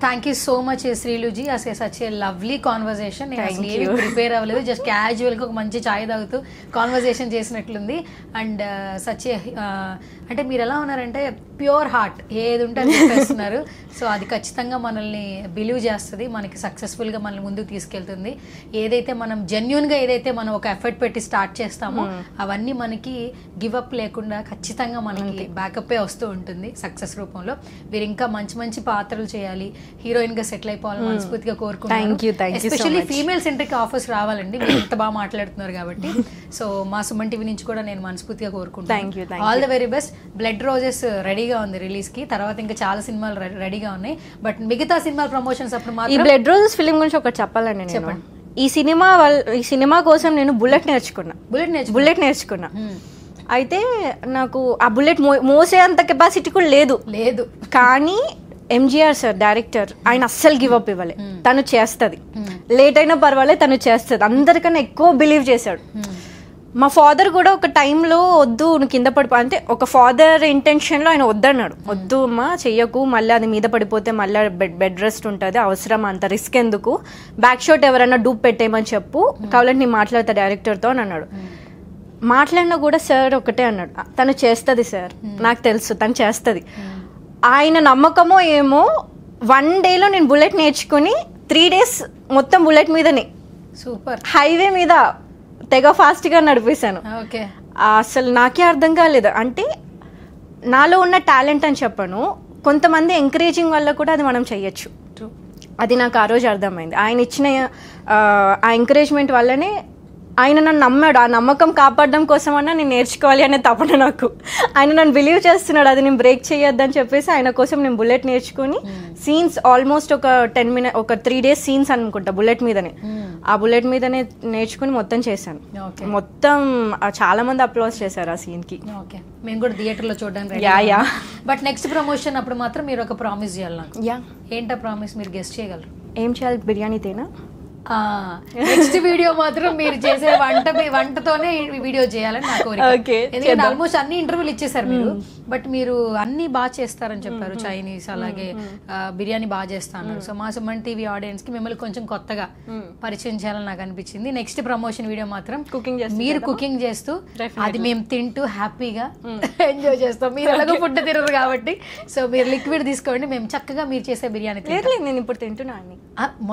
Thank you so much Sriluji. అసలు సచ్ ఏ లవ్లీ కాన్వర్జేషన్. నేను అసలు ఏమి ప్రిపేర్ అవ్వలేదు, జస్ట్ క్యాజువల్గా ఒక మంచి ఛాయ్ తాగుతూ కాన్వర్జేషన్ చేసినట్లుంది. అండ్ సచ్ ఏ అంటే మీరు ఎలా ఉన్నారంటే ప్యూర్ హార్ట్, ఏది ఉంటే అది చెప్పేస్తున్నారు. సో అది ఖచ్చితంగా మనల్ని బిలీవ్ చేస్తుంది, మనకి సక్సెస్ఫుల్గా మనల్ని ముందుకు తీసుకెళ్తుంది. ఏదైతే మనం జెన్యున్గా ఏదైతే మనం ఒక ఎఫర్ట్ పెట్టి స్టార్ట్ చేస్తామో అవన్నీ మనకి గివ్ అప్ లేకుండా ఖచ్చితంగా మనకి బ్యాకప్పే వస్తూ ఉంటుంది సక్సెస్ రూపంలో. మీరు ఇంకా మంచి మంచి పాత్రలు చేయాలి, హీరోయిన్ గా సెటిల్ అయిపోవాలని మనస్ఫూర్తిగా కోరుకుంటున్నాను. ఎస్పెషల్లీ ఫీమేల్ సెంట్రిక్ ఆఫర్స్ రావాలండి, మీరు ఎంత బాగా మాట్లాడుతున్నారు కాబట్టి. సో మా సుమన్ టీవీ నుంచి కూడా నేను మనస్ఫూర్తిగా కోరుకుంటున్నాను. All the very best. Blood roses రెడీగా ఉంది రిలీజ్ కి, తర్వాత ఇంకా చాలా సినిమాలు రెడీగా ఉన్నాయి. బట్ మిగతా సినిమా ప్రమోషన్స్ అప్పుడు మాత్రం ఈ బ్లడ్ రోజెస్ ఫిలిం గురించి ఒకటి చెప్పాలండి. చెప్పండి. ఈ సినిమా కోసం నేను బుల్లెట్ నేర్చుకున్నా. అయితే నాకు ఆ బుల్లెట్ మోసే అంత కెపాసిటీ కూడా లేదు. కానీ ఎంజీఆర్ సార్ డైరెక్టర్, ఆయన అస్సలు గివ్ అప్ ఇవ్వలే. తను చేస్తుంది, లేట్ అయినా పర్వాలేదు తను చేస్తుంది. అందరికన్నా ఎక్కువ బిలీవ్ చేశాడు. మా ఫాదర్ కూడా ఒక టైంలో వద్దు నువ్వు కింద పడిపో అంటే, ఒక ఫాదర్ ఇంటెన్షన్లో ఆయన వద్దన్నాడు. వద్దు అమ్మా చెయ్యకు, మళ్ళీ అది మీద పడిపోతే మళ్ళీ బెడ్ రెస్ట్ ఉంటుంది, అవసరం అంత రిస్క్ ఎందుకు, బ్యాక్ షాట్ ఎవరైనా డూప్ పెట్టేయమని చెప్పు, కావాలంటే నేను మాట్లాడతా డైరెక్టర్తో అని అన్నాడు. మాట్లాడినా కూడా సార్ ఒకటే అన్నాడు, తను చేస్తుంది సార్, నాకు తెలుసు తను చేస్తుంది. ఆయన నమ్మకమో ఏమో, 1 డేలో నేను బుల్లెట్ నేర్చుకుని 3 days మొత్తం బుల్లెట్ మీదనే, సూపర్, హైవే మీద తెగ ఫాస్ట్గా నడిపేశాను. అసలు నాకే అర్థం కాలేదు. అంటే నాలో ఉన్న టాలెంట్ అని చెప్పను, కొంతమంది ఎంకరేజింగ్ వల్ల కూడా అది మనం చెయ్యొచ్చు. అది నాకు ఆ రోజు అర్థమైంది. ఆయన ఇచ్చిన ఆ ఎంకరేజ్మెంట్ వల్లనే ఆయన నన్ను నమ్మాడు. ఆ నమ్మకం కాపాడడం కోసమన్నా నేను నేర్చుకోవాలి అనే తపన నాకు. ఆయన నన్ను బిలీవ్ చేస్తున్నాడు, అది నేను బ్రేక్ చేయొద్దని చెప్పేసి ఆయన కోసం నేను బుల్లెట్ నేర్చుకుని సీన్స్ ఆల్మోస్ట్ ఒక 10 minutes, ఒక 3 days సీన్స్ అనుకుంటా బుల్లెట్ మీదనే. ఆ బుల్లెట్ మీదనే నేర్చుకుని మొత్తం చేశాను. మొత్తం చాలా మంది అప్లాస్ చేశారు ఆ సీన్ కి. మేము కూడా థియేటర్ లో చూడడానికి. బట్ నెక్స్ట్ ప్రమోషన్ అప్పుడు మాత్రం మీరు ఒక ప్రామిస్ చేయాలి నాకు. ఏంటా ప్రామిస్, మీరు గెస్ట్ చేయగలరు? ఏం చేయాలి? బిర్యానీ తేనా? నెక్స్ట్ వీడియో మాత్రం మీరు చేసే వంటతోనే వీడియో చేయాలని నా కోరిక. ఎందుకంటే ఆల్మోస్ట్ అన్ని ఇంటర్వ్యూలు ఇచ్చేసారు మీరు, బట్ మీరు అన్ని బాగా చేస్తారని చెప్పారు. చైనీస్ అలాగే బిర్యానీ బాగా చేస్తాను. సో మా సుమన్ టీవీ ఆడియన్స్ కి మిమ్మల్ని కొంచెం కొత్తగా పరిచయం చేయాలని నాకు అనిపించింది. నెక్స్ట్ ప్రమోషన్ వీడియో మాత్రం మీరు కుకింగ్ చేస్తూ అది మేము తింటూ హ్యాపీగా ఎంజాయ్ చేస్తాం. మీరు ఎలాగో ఫుడ్ తినరు కాబట్టి సో మీరు లిక్విడ్ తీసుకోండి, మేము చక్కగా మీరు చేసే బిర్యానీ. నేను ఇప్పుడు తింటున్నా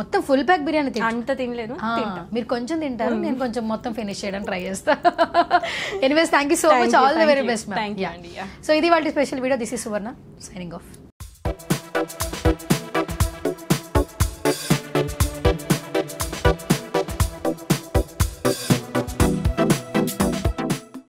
మొత్తం ఫుల్ ప్యాక్ బిర్యానీ అంత తినలేదు, మీరు కొంచెం తింటారు, నేను కొంచెం మొత్తం ఫినిష్ చేయడానికి ట్రై చేస్తా. Anyways thank you so much, all the very best ma'am. So ఇది వాళ్ళ special video. This is Suvarna signing off.